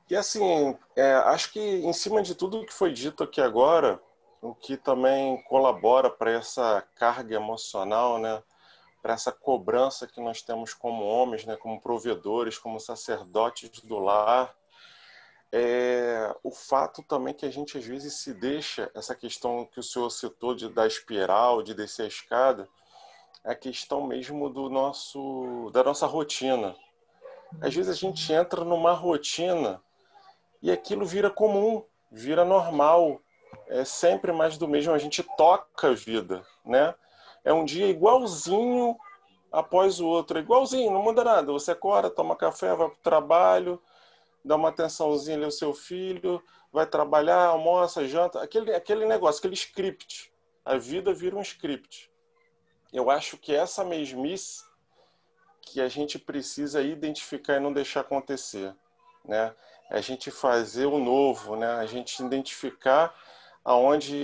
E assim, acho que em cima de tudo que foi dito aqui agora, o que também colabora para essa carga emocional, né? Para essa cobrança que nós temos como homens, né? Como provedores, como sacerdotes do lar, o fato também que a gente às vezes se deixa, essa questão que o senhor citou da espiral, de descer a escada, é a questão mesmo da nossa rotina. Às vezes a gente entra numa rotina e aquilo vira comum, vira normal, é sempre mais do mesmo, a gente toca a vida, né? É um dia igualzinho após o outro, igualzinho, não muda nada. Você acorda, toma café, vai para o trabalho, dá uma atençãozinha ali ao seu filho, vai trabalhar, almoça, janta, aquele negócio, aquele script. A vida vira um script. Eu acho que essa mesmice que a gente precisa identificar e não deixar acontecer, né? É a gente fazer o novo, né? A gente identificar aonde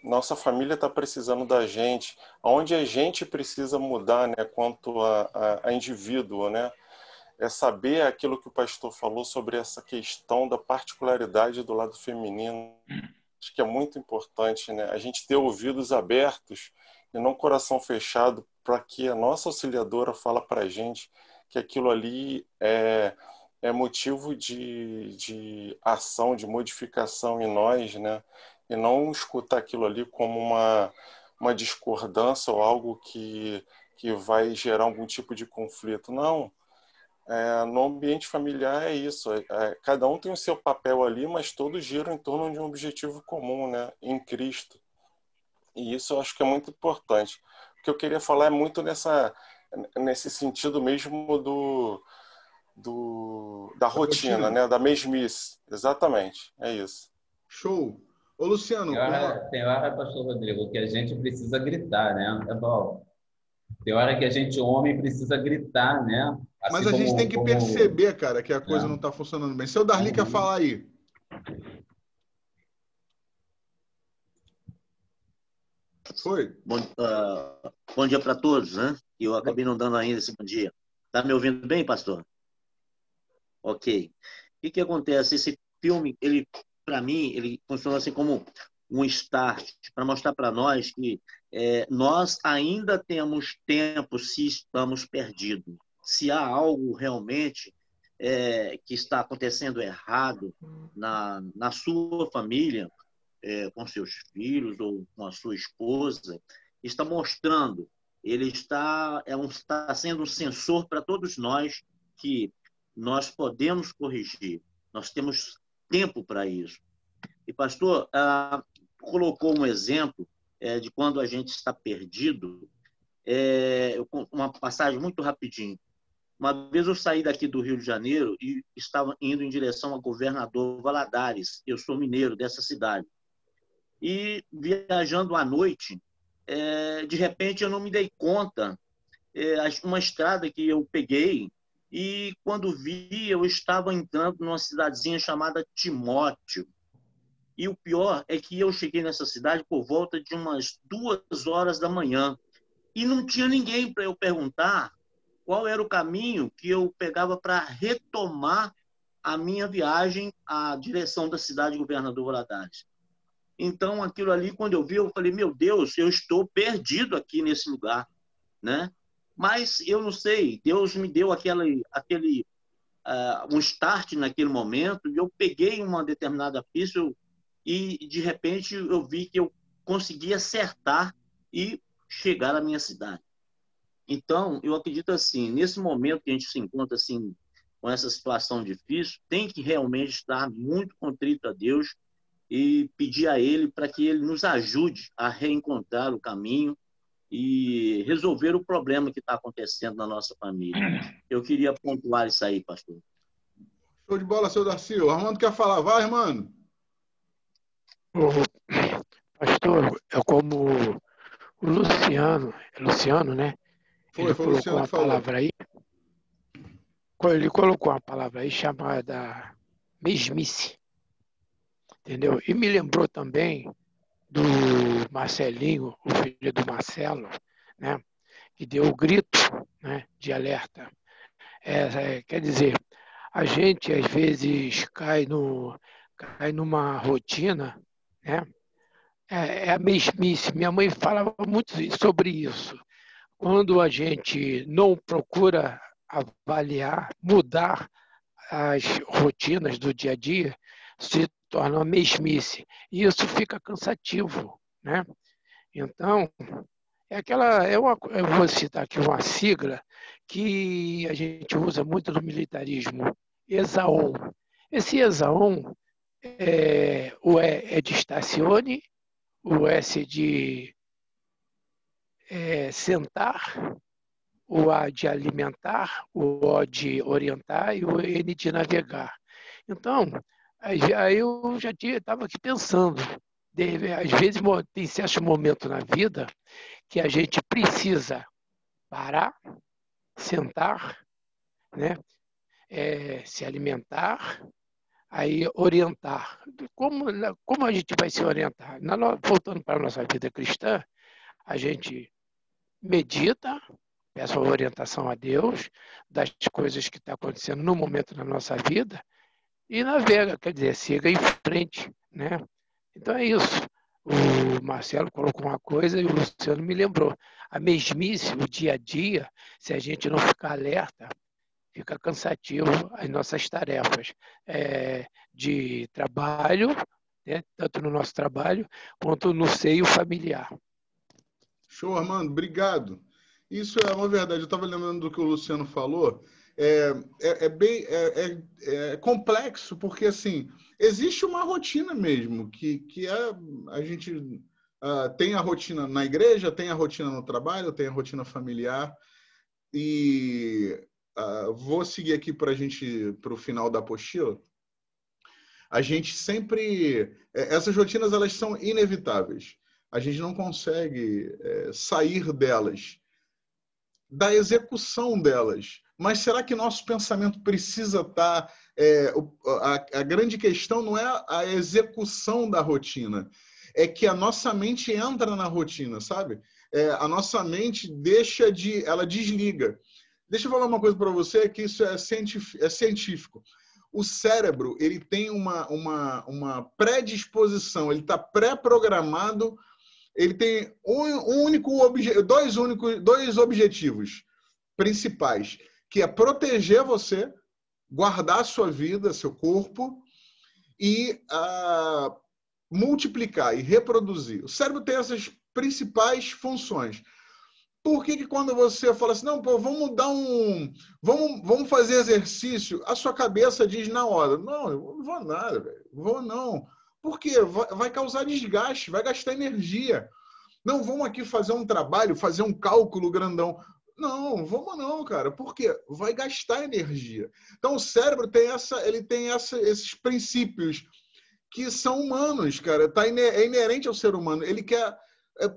nossa família está precisando da gente, aonde a gente precisa mudar, né? Quanto a indivíduo, né? É saber aquilo que o pastor falou sobre essa questão da particularidade do lado feminino. Acho que é muito importante, né? A gente ter ouvidos abertos e não coração fechado para que a nossa auxiliadora fala para a gente que aquilo ali é motivo de ação, de modificação em nós, né? E não escutar aquilo ali como uma discordância ou algo que vai gerar algum tipo de conflito. Não. No ambiente familiar é isso. Cada um tem o seu papel ali, mas todos giram em torno de um objetivo comum, né? Em Cristo. E isso eu acho que é muito importante. O que eu queria falar é muito nesse sentido mesmo da rotina, né? Da mesmice. Exatamente, é isso. Show. Ô, Luciano... Tem hora, pastor Rodrigo, que a gente precisa gritar, né? É bom. Tem hora que a gente, homem, precisa gritar, né? Assim, mas a gente tem que perceber, cara, que a coisa não está funcionando bem. Seu Darli quer falar aí. Foi. Bom dia para todos, né? Eu acabei não dando ainda esse bom dia. Tá me ouvindo bem, pastor? Ok. O que acontece? Esse filme, para mim, ele funciona assim como um start para mostrar para nós que nós ainda temos tempo se estamos perdidos. Se há algo realmente que está acontecendo errado na sua família, com seus filhos ou com a sua esposa, está mostrando, ele está sendo um sensor para todos nós que nós podemos corrigir, nós temos tempo para isso. E, pastor, colocou um exemplo de quando a gente está perdido, uma passagem muito rapidinho. Uma vez eu saí daqui do Rio de Janeiro e estava indo em direção a Governador Valadares. Eu sou mineiro dessa cidade. E viajando à noite, de repente eu não me dei conta, uma estrada que eu peguei, e quando vi, eu estava entrando numa cidadezinha chamada Timóteo. E o pior é que eu cheguei nessa cidade por volta de umas 2h da manhã. E não tinha ninguém para eu perguntar qual era o caminho que eu pegava para retomar a minha viagem à direção da cidade de Governador Valadares. Então, aquilo ali, quando eu vi, eu falei, meu Deus, eu estou perdido aqui nesse lugar, né? Mas eu não sei, Deus me deu um start naquele momento, e eu peguei uma determinada pista, e de repente eu vi que eu consegui acertar e chegar à minha cidade. Então, eu acredito assim, nesse momento que a gente se encontra assim, com essa situação difícil, tem que realmente estar muito contrito a Deus e pedir a Ele para que Ele nos ajude a reencontrar o caminho e resolver o problema que está acontecendo na nossa família. Eu queria pontuar isso aí, pastor. Show de bola, seu Darcy. O Armando quer falar. Vai, Armando. Pastor, é como o Luciano, né? Ele colocou uma palavra aí. Ele colocou uma palavra aí chamada mesmice. entendeu? E me lembrou também do Marcelinho, o filho do Marcelo, né? Que deu o grito, né, de alerta. Quer dizer, a gente às vezes cai numa rotina, né? É a mesmice. Minha mãe falava muito sobre isso. Quando a gente não procura avaliar, mudar as rotinas do dia a dia, se torna uma mesmice. E isso fica cansativo, né? Então, eu vou citar aqui uma sigla que a gente usa muito no militarismo, ESAOM. Esse ESAOM, o E é de estacione, o S de sentar, o A de alimentar, o O de orientar e o N de navegar. Então, aí eu já estava aqui pensando, às vezes tem certos momentos na vida que a gente precisa parar, sentar, né? Se alimentar, aí orientar. Como a gente vai se orientar? Voltando para a nossa vida cristã, a gente medita, peça a orientação a Deus das coisas que estão acontecendo no momento da nossa vida e navega, quer dizer, siga em frente, né? Então é isso. O Marcelo colocou uma coisa e o Luciano me lembrou. A mesmice, o dia a dia, se a gente não ficar alerta, fica cansativo as nossas tarefas de trabalho, né? Tanto no nosso trabalho quanto no seio familiar. Show, Armando, obrigado. Isso é uma verdade. Eu estava lembrando do que o Luciano falou. É complexo, porque assim, existe uma rotina mesmo, que a gente tem a rotina na igreja, tem a rotina no trabalho, tem a rotina familiar. E vou seguir aqui para o final da apostila. A gente sempre... essas rotinas, elas são inevitáveis. A gente não consegue sair delas, da execução delas. Mas será que nosso pensamento precisa estar... a grande questão não é a execução da rotina, é que a nossa mente entra na rotina, sabe? A nossa mente ela desliga. Deixa eu falar uma coisa para você, que isso é científico. O cérebro, ele tem uma predisposição, ele está pré-programado. Ele tem dois objetivos principais, que é proteger você, guardar a sua vida, seu corpo, e multiplicar e reproduzir. O cérebro tem essas principais funções. Por que quando você fala assim, não, pô, vamos fazer exercício, a sua cabeça diz na hora, não, eu não vou nada, velho, vou não. Por quê? Vai causar desgaste, vai gastar energia. Não, vamos aqui fazer um trabalho, fazer um cálculo grandão. Não, vamos não, cara. Por quê? Vai gastar energia. Então, o cérebro tem esses princípios que são humanos, cara. É inerente ao ser humano. Ele quer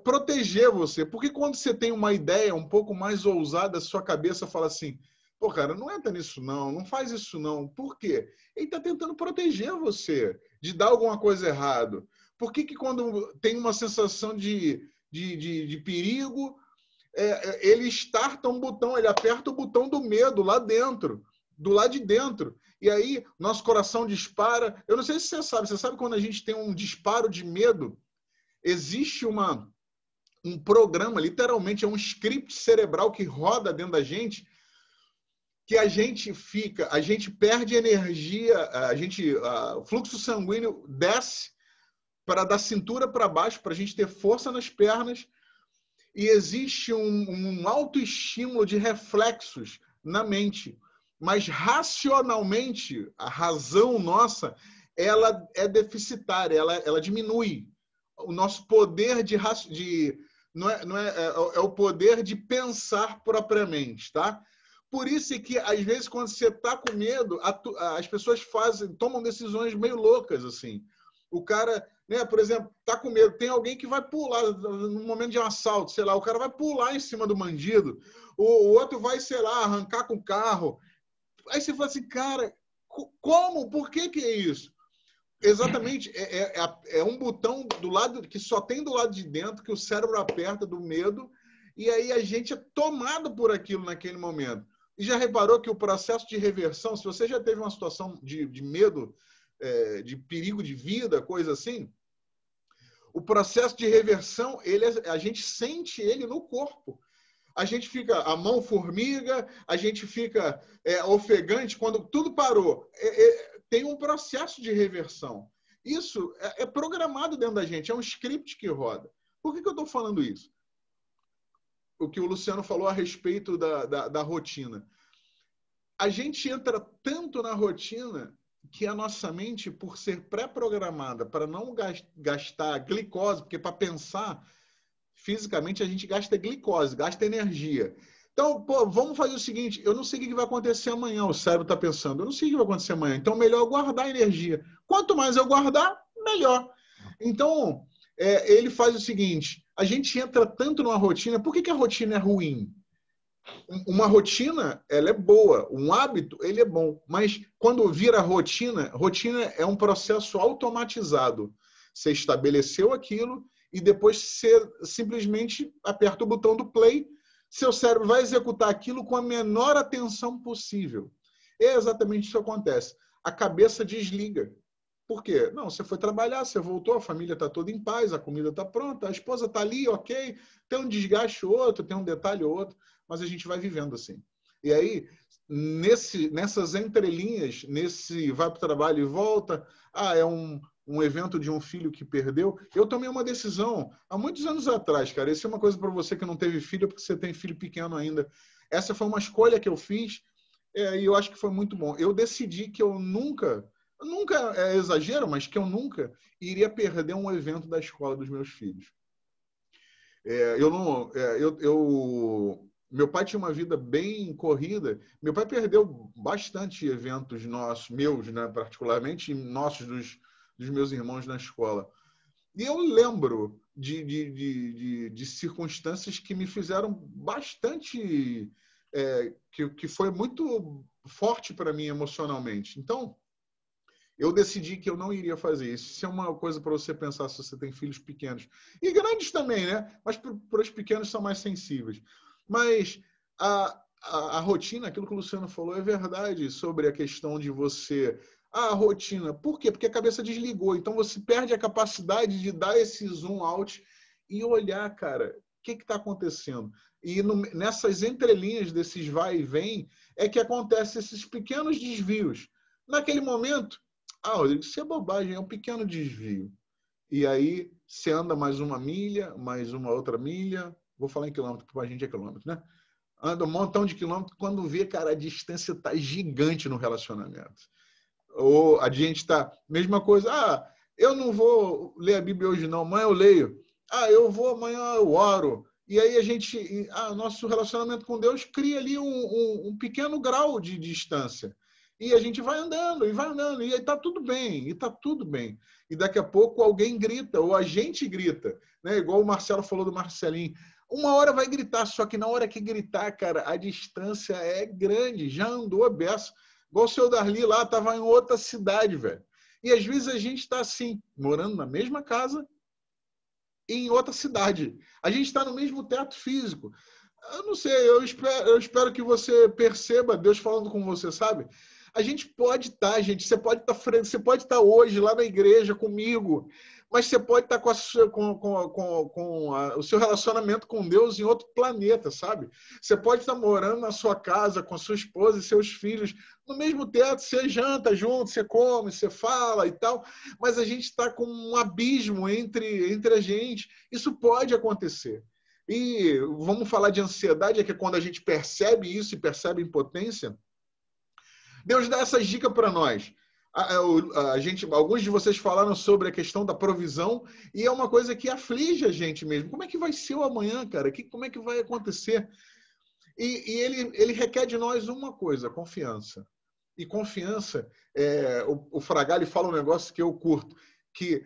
proteger você. Porque quando você tem uma ideia um pouco mais ousada, a sua cabeça fala assim, pô, cara, não entra nisso não, não faz isso não. Por quê? Ele está tentando proteger você de dar alguma coisa errada. Por que quando tem uma sensação de perigo, ele starta um botão, ele aperta o botão do medo lá dentro, do lado de dentro. E aí, nosso coração dispara. Eu não sei se você sabe quando a gente tem um disparo de medo, existe um programa, literalmente é um script cerebral que roda dentro da gente, que a gente perde energia, o fluxo sanguíneo desce da cintura para baixo, para a gente ter força nas pernas, e existe um autoestímulo de reflexos na mente. Mas racionalmente, a razão nossa, ela é deficitária, ela diminui. O nosso poder é o poder de pensar propriamente, tá? Por isso é que, às vezes, quando você está com medo, as pessoas tomam decisões meio loucas, assim. O cara, né, por exemplo, está com medo, tem alguém que vai pular no momento de um assalto, sei lá, o cara vai pular em cima do bandido, o outro vai, sei lá, arrancar com o carro. Aí você fala assim, cara, como? Por que é isso? Exatamente. É um botão do lado que só tem do lado de dentro, que o cérebro aperta do medo, e aí a gente é tomado por aquilo naquele momento. E já reparou que o processo de reversão, se você já teve uma situação de medo, de perigo de vida, coisa assim, o processo de reversão, a gente sente ele no corpo. A gente fica, a mão formiga, a gente fica ofegante, quando tudo parou. Tem um processo de reversão. Isso é programado dentro da gente, é um script que roda. Por que eu estou falando isso? O que o Luciano falou a respeito da rotina. A gente entra tanto na rotina que a nossa mente, por ser pré-programada para não gastar glicose, porque para pensar fisicamente a gente gasta glicose, gasta energia. Então, vamos fazer o seguinte, eu não sei o que vai acontecer amanhã, o cérebro está pensando, eu não sei o que vai acontecer amanhã, então melhor eu guardar energia. Quanto mais eu guardar, melhor. Então, ele faz o seguinte, a gente entra tanto numa rotina, por que a rotina é ruim? Uma rotina, ela é boa, um hábito, ele é bom, mas quando vira rotina é um processo automatizado. Você estabeleceu aquilo e depois você simplesmente aperta o botão do play, seu cérebro vai executar aquilo com a menor atenção possível. É exatamente isso que acontece. A cabeça desliga. Por quê? Não, você foi trabalhar, você voltou, a família está toda em paz, a comida está pronta, a esposa está ali, ok, tem um desgaste ou outro, tem um detalhe ou outro, mas a gente vai vivendo assim. E aí, nessas entrelinhas, nesse vai para o trabalho e volta, é um evento de um filho que perdeu. Eu tomei uma decisão há muitos anos atrás, cara. Isso é uma coisa para você que não teve filho, porque você tem filho pequeno ainda. Essa foi uma escolha que eu fiz e eu acho que foi muito bom. Eu decidi que eu nunca é exagero, mas que eu nunca iria perder um evento da escola dos meus filhos. Meu pai tinha uma vida bem corrida. Meu pai perdeu bastante eventos meus, né, particularmente, nossos, dos meus irmãos na escola. E eu lembro de circunstâncias que me fizeram bastante... que foi muito forte para mim emocionalmente. Então, eu decidi que eu não iria fazer isso. Isso é uma coisa para você pensar se você tem filhos pequenos. E grandes também, né? Mas para os pequenos são mais sensíveis. Mas a rotina, aquilo que o Luciano falou, é verdade sobre a questão de você... a rotina. Por quê? Porque a cabeça desligou. Então você perde a capacidade de dar esse zoom out e olhar, cara, o que está acontecendo? E nessas entrelinhas desses vai e vem é que acontecem esses pequenos desvios. Naquele momento, Rodrigo, isso é bobagem, é um pequeno desvio. E aí você anda mais uma milha, mais uma outra milha. Vou falar em quilômetro, porque a gente é quilômetro, né? Anda um montão de quilômetros. Quando vê, cara, a distância está gigante no relacionamento. Ou a gente está... Mesma coisa. Eu não vou ler a Bíblia hoje, não. Amanhã eu leio. Eu vou, amanhã eu oro. E aí a gente... nosso relacionamento com Deus cria ali um pequeno grau de distância. E a gente vai andando, e aí está tudo bem, e está tudo bem. E daqui a pouco alguém grita, ou a gente grita, né? Igual o Marcelo falou do Marcelinho. Uma hora vai gritar, só que na hora que gritar, cara, a distância é grande, já andou a beça. Igual o seu Darli lá, estava em outra cidade, velho. E às vezes a gente está assim, morando na mesma casa e em outra cidade. A gente está no mesmo teto físico. Eu não sei, eu espero que você perceba Deus falando com você, sabe? A gente pode estar, gente, você pode estar hoje lá na igreja comigo, mas você pode estar com o seu relacionamento com Deus em outro planeta, sabe? Você pode estar morando na sua casa com a sua esposa e seus filhos no mesmo teto, você janta junto, você come, você fala e tal, mas a gente está com um abismo entre a gente. Isso pode acontecer. E vamos falar de ansiedade, que é quando a gente percebe isso e percebe a impotência. Deus dá essas dicas para nós. Alguns de vocês falaram sobre a questão da provisão e é uma coisa que aflige a gente mesmo. Como é que vai ser o amanhã, cara? Como é que vai acontecer? E ele requer de nós uma coisa, confiança. E confiança, o Fragale fala um negócio que eu curto, que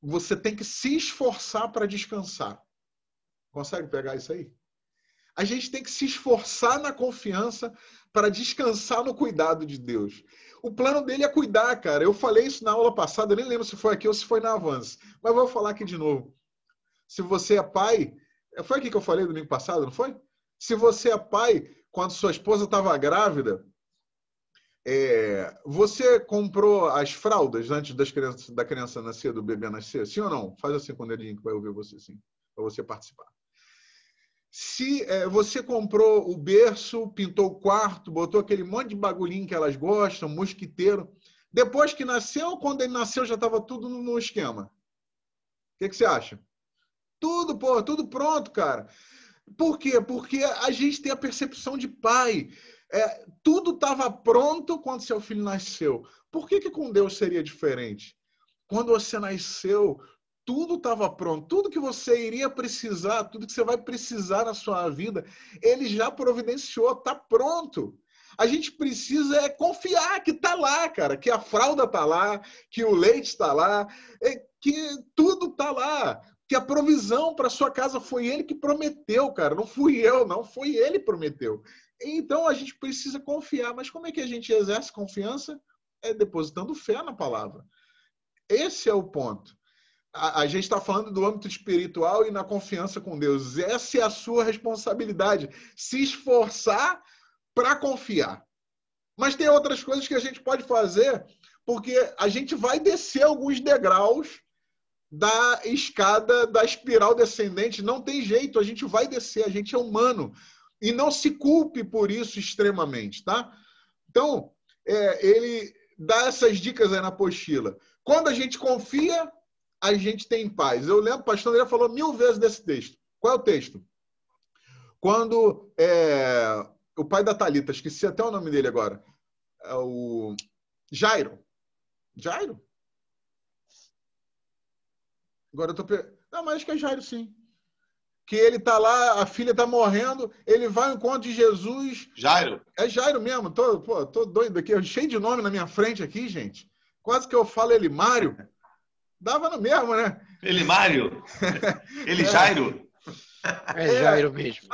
você tem que se esforçar para descansar. Consegue pegar isso aí? A gente tem que se esforçar na confiança para descansar no cuidado de Deus. O plano dele é cuidar, cara. Eu falei isso na aula passada, eu nem lembro se foi aqui ou se foi na Avance. Mas vou falar aqui de novo. Se você é pai... Foi aqui que eu falei domingo passado, não foi? Se você é pai, quando sua esposa estava grávida, você comprou as fraldas antes da criança nascer, do bebê nascer? Sim ou não? Faz assim com o dedinho que vai ouvir você, sim. Para você participar. Se você comprou o berço, pintou o quarto, botou aquele monte de bagulhinho que elas gostam, mosquiteiro. Depois que nasceu, quando ele nasceu, já estava tudo no esquema. O que você acha? Tudo, pô, tudo pronto, cara. Por quê? Porque a gente tem a percepção de pai. Tudo estava pronto quando seu filho nasceu. Por que com Deus seria diferente? Quando você nasceu, tudo estava pronto. Tudo que você iria precisar, tudo que você vai precisar na sua vida, ele já providenciou, está pronto. A gente precisa confiar que está lá, cara, que a fralda está lá, que o leite está lá, que tudo está lá. Que a provisão para sua casa foi ele que prometeu, cara. Não fui eu, não. Foi ele que prometeu. Então, a gente precisa confiar. Mas como é que a gente exerce confiança? É depositando fé na palavra. Esse é o ponto. A gente está falando do âmbito espiritual e na confiança com Deus. Essa é a sua responsabilidade. Se esforçar para confiar. Mas tem outras coisas que a gente pode fazer, porque a gente vai descer alguns degraus da escada, da espiral descendente. Não tem jeito, a gente vai descer, a gente é humano. E não se culpe por isso extremamente, tá? Então, ele dá essas dicas aí na apostila. Quando a gente confia, a gente tem paz. Eu lembro, o pastor André falou 1000 vezes desse texto. Qual é o texto? Quando o pai da Thalita, esqueci até o nome dele agora, o Jairo. Jairo? Agora eu tô... Não, mas acho que é Jairo, sim. Que ele tá lá, a filha tá morrendo, ele vai ao encontro de Jesus. Jairo? É Jairo mesmo. Tô doido aqui. Cheio de nome na minha frente aqui, gente. Quase que eu falo Elimário. Dava no mesmo, né? Elimário? Ele Jairo? É Jairo mesmo.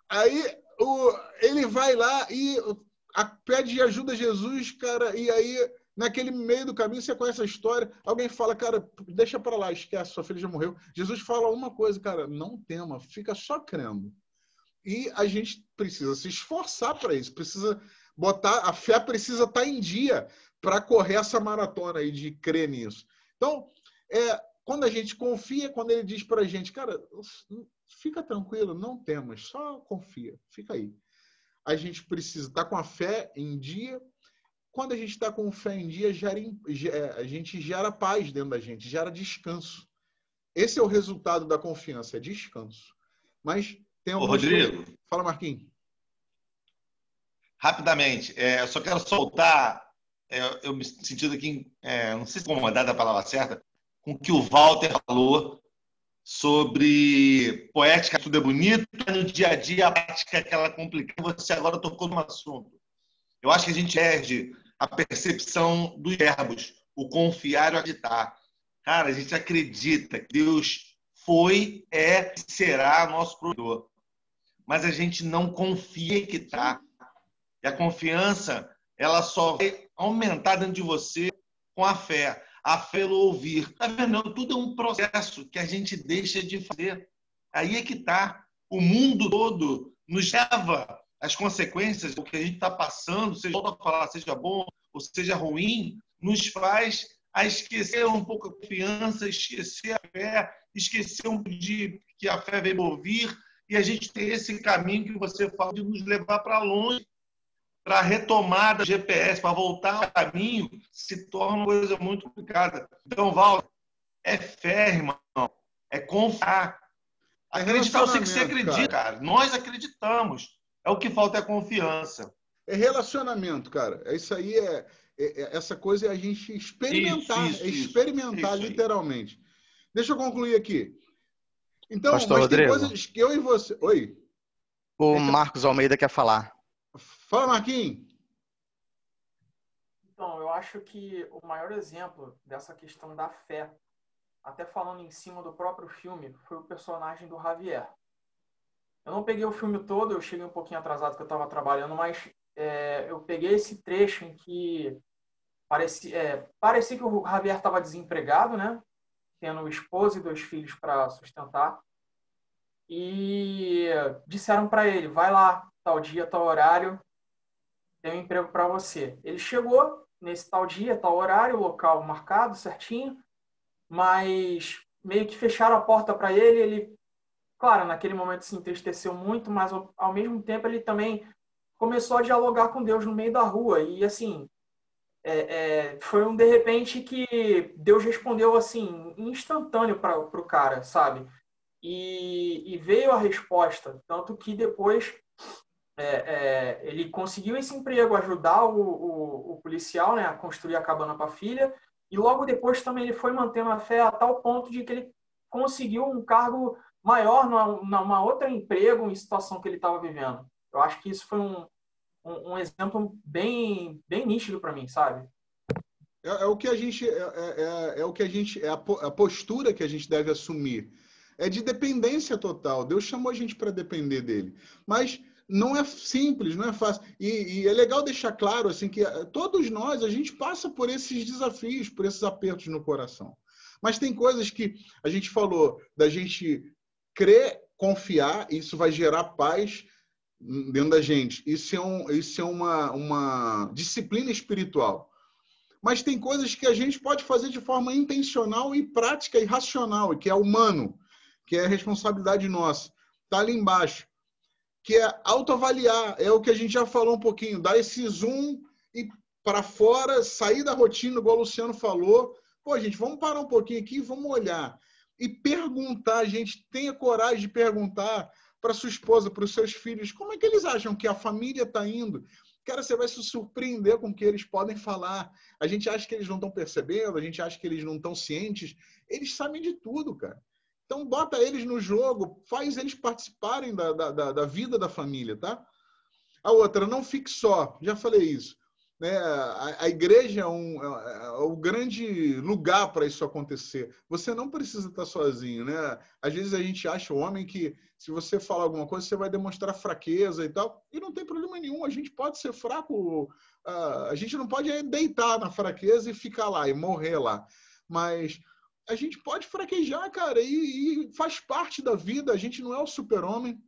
Aí ele vai lá e pede ajuda a Jesus, cara, e aí... Naquele meio do caminho, você conhece a história, alguém fala, cara, deixa para lá, esquece, sua filha já morreu. Jesus fala uma coisa, cara, não tema, fica só crendo. E a gente precisa se esforçar para isso, precisa botar, a fé precisa estar em dia para correr essa maratona aí de crer nisso. Então, quando a gente confia, quando ele diz para a gente, cara, fica tranquilo, não temas, só confia, fica aí. A gente precisa estar com a fé em dia. Quando a gente está com fé em dia, a gente gera paz dentro da gente, gera descanso. Esse é o resultado da confiança, é descanso. Mas tem algumas Rodrigo. coisas... Fala, Marquinhos. Rapidamente, eu só quero soltar, eu me sentindo aqui, não sei se incomodado é a palavra certa, com o que o Walter falou sobre poética, tudo é bonito, no dia a dia a prática é aquela complicada. Você agora tocou num assunto. Eu acho que a gente perde a percepção dos verbos, o confiar e o acreditar. Cara, a gente acredita que Deus foi, e será nosso provedor. Mas a gente não confia que está. E a confiança, ela só vai aumentar dentro de você com a fé. A fé pelo ouvir. Tá vendo? Tudo é um processo que a gente deixa de fazer. Aí é que está. O mundo todo nos leva as consequências do que a gente está passando, seja falar, seja bom ou seja ruim, nos faz a esquecer um pouco a confiança, esquecer a fé, esquecer um pouco de que a fé veio ouvir, e a gente tem esse caminho que você fala de nos levar para longe, para a retomada do GPS, para voltar ao caminho, se torna uma coisa muito complicada. Então, Walter, é fé, irmão, é confiar. Acreditar, eu sei que você acredita, cara. Nós acreditamos. É o que falta é a confiança. É relacionamento, cara. Isso aí essa coisa é a gente experimentar. Experimentar, literalmente. Deixa eu concluir aqui. Então, Pastor mas Rodrigo, tem coisas que eu e você... Oi. O Marcos Almeida quer falar. Fala, Marquinhos. Então, eu acho que o maior exemplo dessa questão da fé, até falando em cima do próprio filme, foi o personagem do Javier. Eu não peguei o filme todo, eu cheguei um pouquinho atrasado porque eu estava trabalhando, mas eu peguei esse trecho em que parecia que o Javier estava desempregado, né? Tendo esposa e 2 filhos para sustentar. E disseram para ele, vai lá, tal dia, tal horário, tem um emprego para você. Ele chegou nesse tal dia, tal horário, local marcado certinho, mas meio que fecharam a porta para ele. Ele, claro, naquele momento se entristeceu muito, mas ao mesmo tempo ele também começou a dialogar com Deus no meio da rua. E assim, foi um de repente que Deus respondeu assim, instantâneo para o cara, sabe? E veio a resposta, tanto que depois ele conseguiu esse emprego, ajudar o policial, né, a construir a cabana para a filha, e logo depois também ele foi mantendo a fé a tal ponto de que ele conseguiu um cargo maior numa outra emprego em situação que ele estava vivendo. Eu acho que isso foi um exemplo bem nítido para mim, sabe? É a postura que a gente deve assumir. É de dependência total. Deus chamou a gente para depender dele. Mas não é simples, não é fácil. E é legal deixar claro assim, que todos nós, a gente passa por esses desafios, por esses apertos no coração. Mas tem coisas que a gente falou, da gente crer, confiar, isso vai gerar paz dentro da gente. Isso é uma disciplina espiritual. Mas tem coisas que a gente pode fazer de forma intencional e prática e racional, que é humano, que é responsabilidade nossa. Está ali embaixo. Que é autoavaliar. É o que a gente já falou um pouquinho. Dar esse zoom e para fora, sair da rotina, igual o Luciano falou. Pô, gente, vamos parar um pouquinho aqui e vamos olhar. E perguntar, gente, tenha coragem de perguntar para sua esposa, para os seus filhos, como é que eles acham que a família está indo? Cara, você vai se surpreender com o que eles podem falar. A gente acha que eles não estão percebendo, a gente acha que eles não estão cientes. Eles sabem de tudo, cara. Então, bota eles no jogo, faz eles participarem da vida da família, tá? A outra, não fique só. Já falei isso. Né? A igreja é o grande lugar para isso acontecer. Você não precisa estar sozinho, né? Às vezes a gente acha, o homem, que se você falar alguma coisa, você vai demonstrar fraqueza e tal. E não tem problema nenhum. A gente pode ser fraco. A gente não pode deitar na fraqueza e ficar lá, e morrer lá. Mas a gente pode fraquejar, cara, e faz parte da vida. A gente não é o super-homem.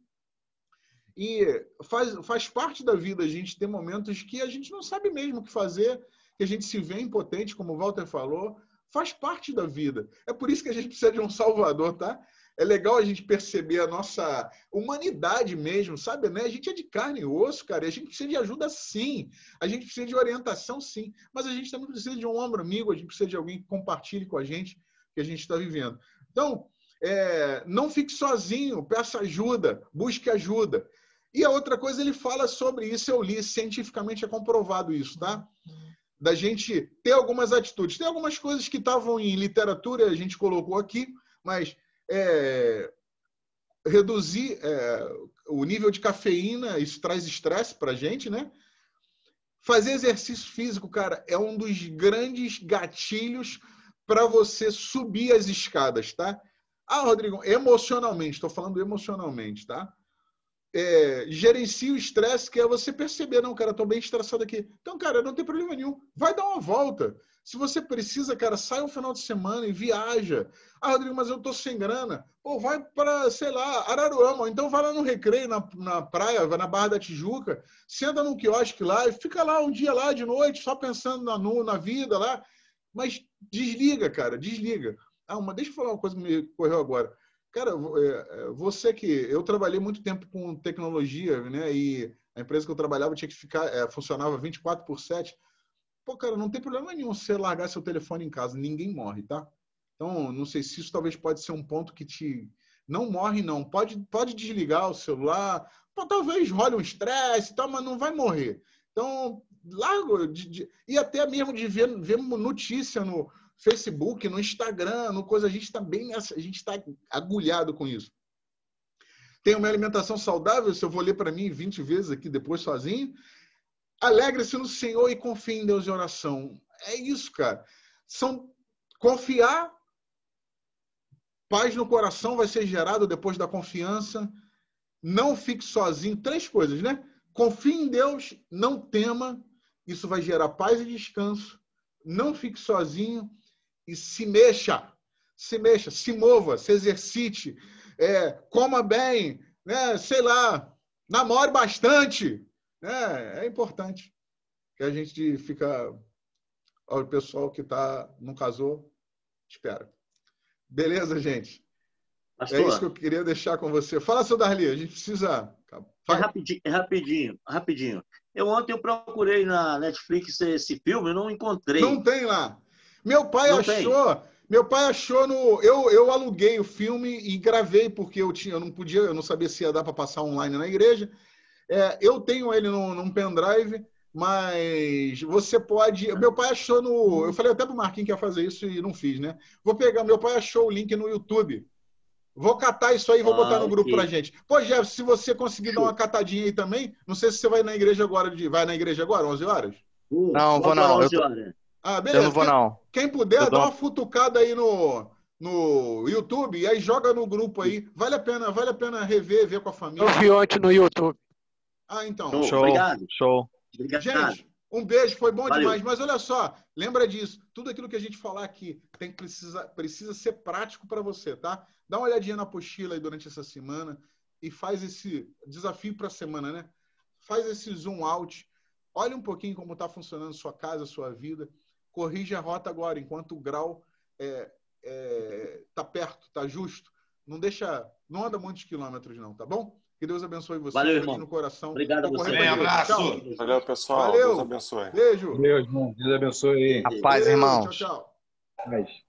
E faz parte da vida a gente ter momentos que a gente não sabe mesmo o que fazer, que a gente se vê impotente, como o Walter falou. Faz parte da vida. É por isso que a gente precisa de um salvador, tá? É legal a gente perceber a nossa humanidade mesmo, sabe? Né? A gente é de carne e osso, cara, e a gente precisa de ajuda, sim. A gente precisa de orientação, sim. Mas a gente também precisa de um ombro amigo, a gente precisa de alguém que compartilhe com a gente o que a gente está vivendo. Então, não fique sozinho, peça ajuda, busque ajuda. E a outra coisa, ele fala sobre isso, eu li, cientificamente é comprovado isso, tá? Da gente ter algumas atitudes. Tem algumas coisas que estavam em literatura, a gente colocou aqui, mas reduzir o nível de cafeína, isso traz estresse pra gente, né? Fazer exercício físico, cara, é um dos grandes gatilhos para você subir as escadas, tá? Ah, Rodrigo, emocionalmente, estou falando emocionalmente, tá? Gerencie o estresse, que é você perceber, não, cara, estou bem estressado aqui. Então, cara, não tem problema nenhum. Vai dar uma volta. Se você precisa, cara, sai um final de semana e viaja. Ah, Rodrigo, mas eu estou sem grana. Pô, vai para, sei lá, Araruama. Então vai lá no Recreio, na praia, vai na Barra da Tijuca, senta num quiosque lá e fica lá um dia lá de noite, só pensando na vida lá. Mas desliga, cara, desliga. Deixa eu falar uma coisa que me ocorreu agora. Cara, você que... Eu trabalhei muito tempo com tecnologia, né? E a empresa que eu trabalhava tinha que ficar... funcionava 24/7. Pô, cara, não tem problema nenhum você largar seu telefone em casa. Ninguém morre, tá? Então, não sei se isso talvez pode ser um ponto que te... Não morre, não. Pode desligar o celular. Pô, talvez role um estresse e tal, mas não vai morrer. Então, larga... E até mesmo de ver notícia no Facebook, no Instagram, no coisa, a gente está agulhado com isso. Tem uma alimentação saudável, se eu vou ler para mim 20 vezes aqui depois sozinho. Alegre-se no Senhor e confie em Deus em oração. É isso, cara. Confiar, paz no coração vai ser gerado depois da confiança. Não fique sozinho. 3 coisas, né? Confie em Deus, não tema. Isso vai gerar paz e descanso. não fique sozinho e se mexa, se mova, se exercite, coma bem, né? Sei lá, namore bastante, né? É importante que a gente fica... O pessoal que não casou, espera. Beleza, gente? Pastor, é isso que eu queria deixar com você. Fala, seu Darli, a gente precisa... Rapidinho. Ontem eu procurei na Netflix esse filme, eu não encontrei. Não tem lá. Meu pai achou no... Eu aluguei o filme e gravei, porque eu não sabia se ia dar para passar online na igreja. Eu tenho ele num pendrive, mas você pode... Meu pai achou no... Eu falei até pro Marquinhos que ia fazer isso e não fiz, né? Meu pai achou o link no YouTube. Vou catar isso aí e vou botar no grupo pra gente. Pô, Jefferson, se você conseguir dar uma catadinha aí também, não sei se você vai na igreja agora, 11 horas? Não, vou não. Beleza. Eu não vou não. Quem puder, dá uma futucada aí no YouTube e aí joga no grupo aí. Vale a pena rever, ver com a família. Eu vi ontem no YouTube. Então. Show. Obrigado. Show. Obrigado. Gente, um beijo, foi bom Valeu. demais. Mas olha só, lembra disso. Tudo aquilo que a gente falar aqui precisa ser prático para você, tá? Dá uma olhadinha na apostila aí durante essa semana e faz esse desafio para a semana, né? Faz esse zoom out. Olha um pouquinho como está funcionando sua casa, sua vida. Corrige a rota agora, enquanto o grau tá perto, tá justo. Não anda muitos quilômetros não, tá bom? Que Deus abençoe você. Valeu, irmão. No coração. Obrigado a você. Abraço. Tchau. Valeu, pessoal. Valeu. Deus abençoe. Beijo. Deus, irmão. Deus abençoe aí. A paz, irmãos. Tchau. Paz.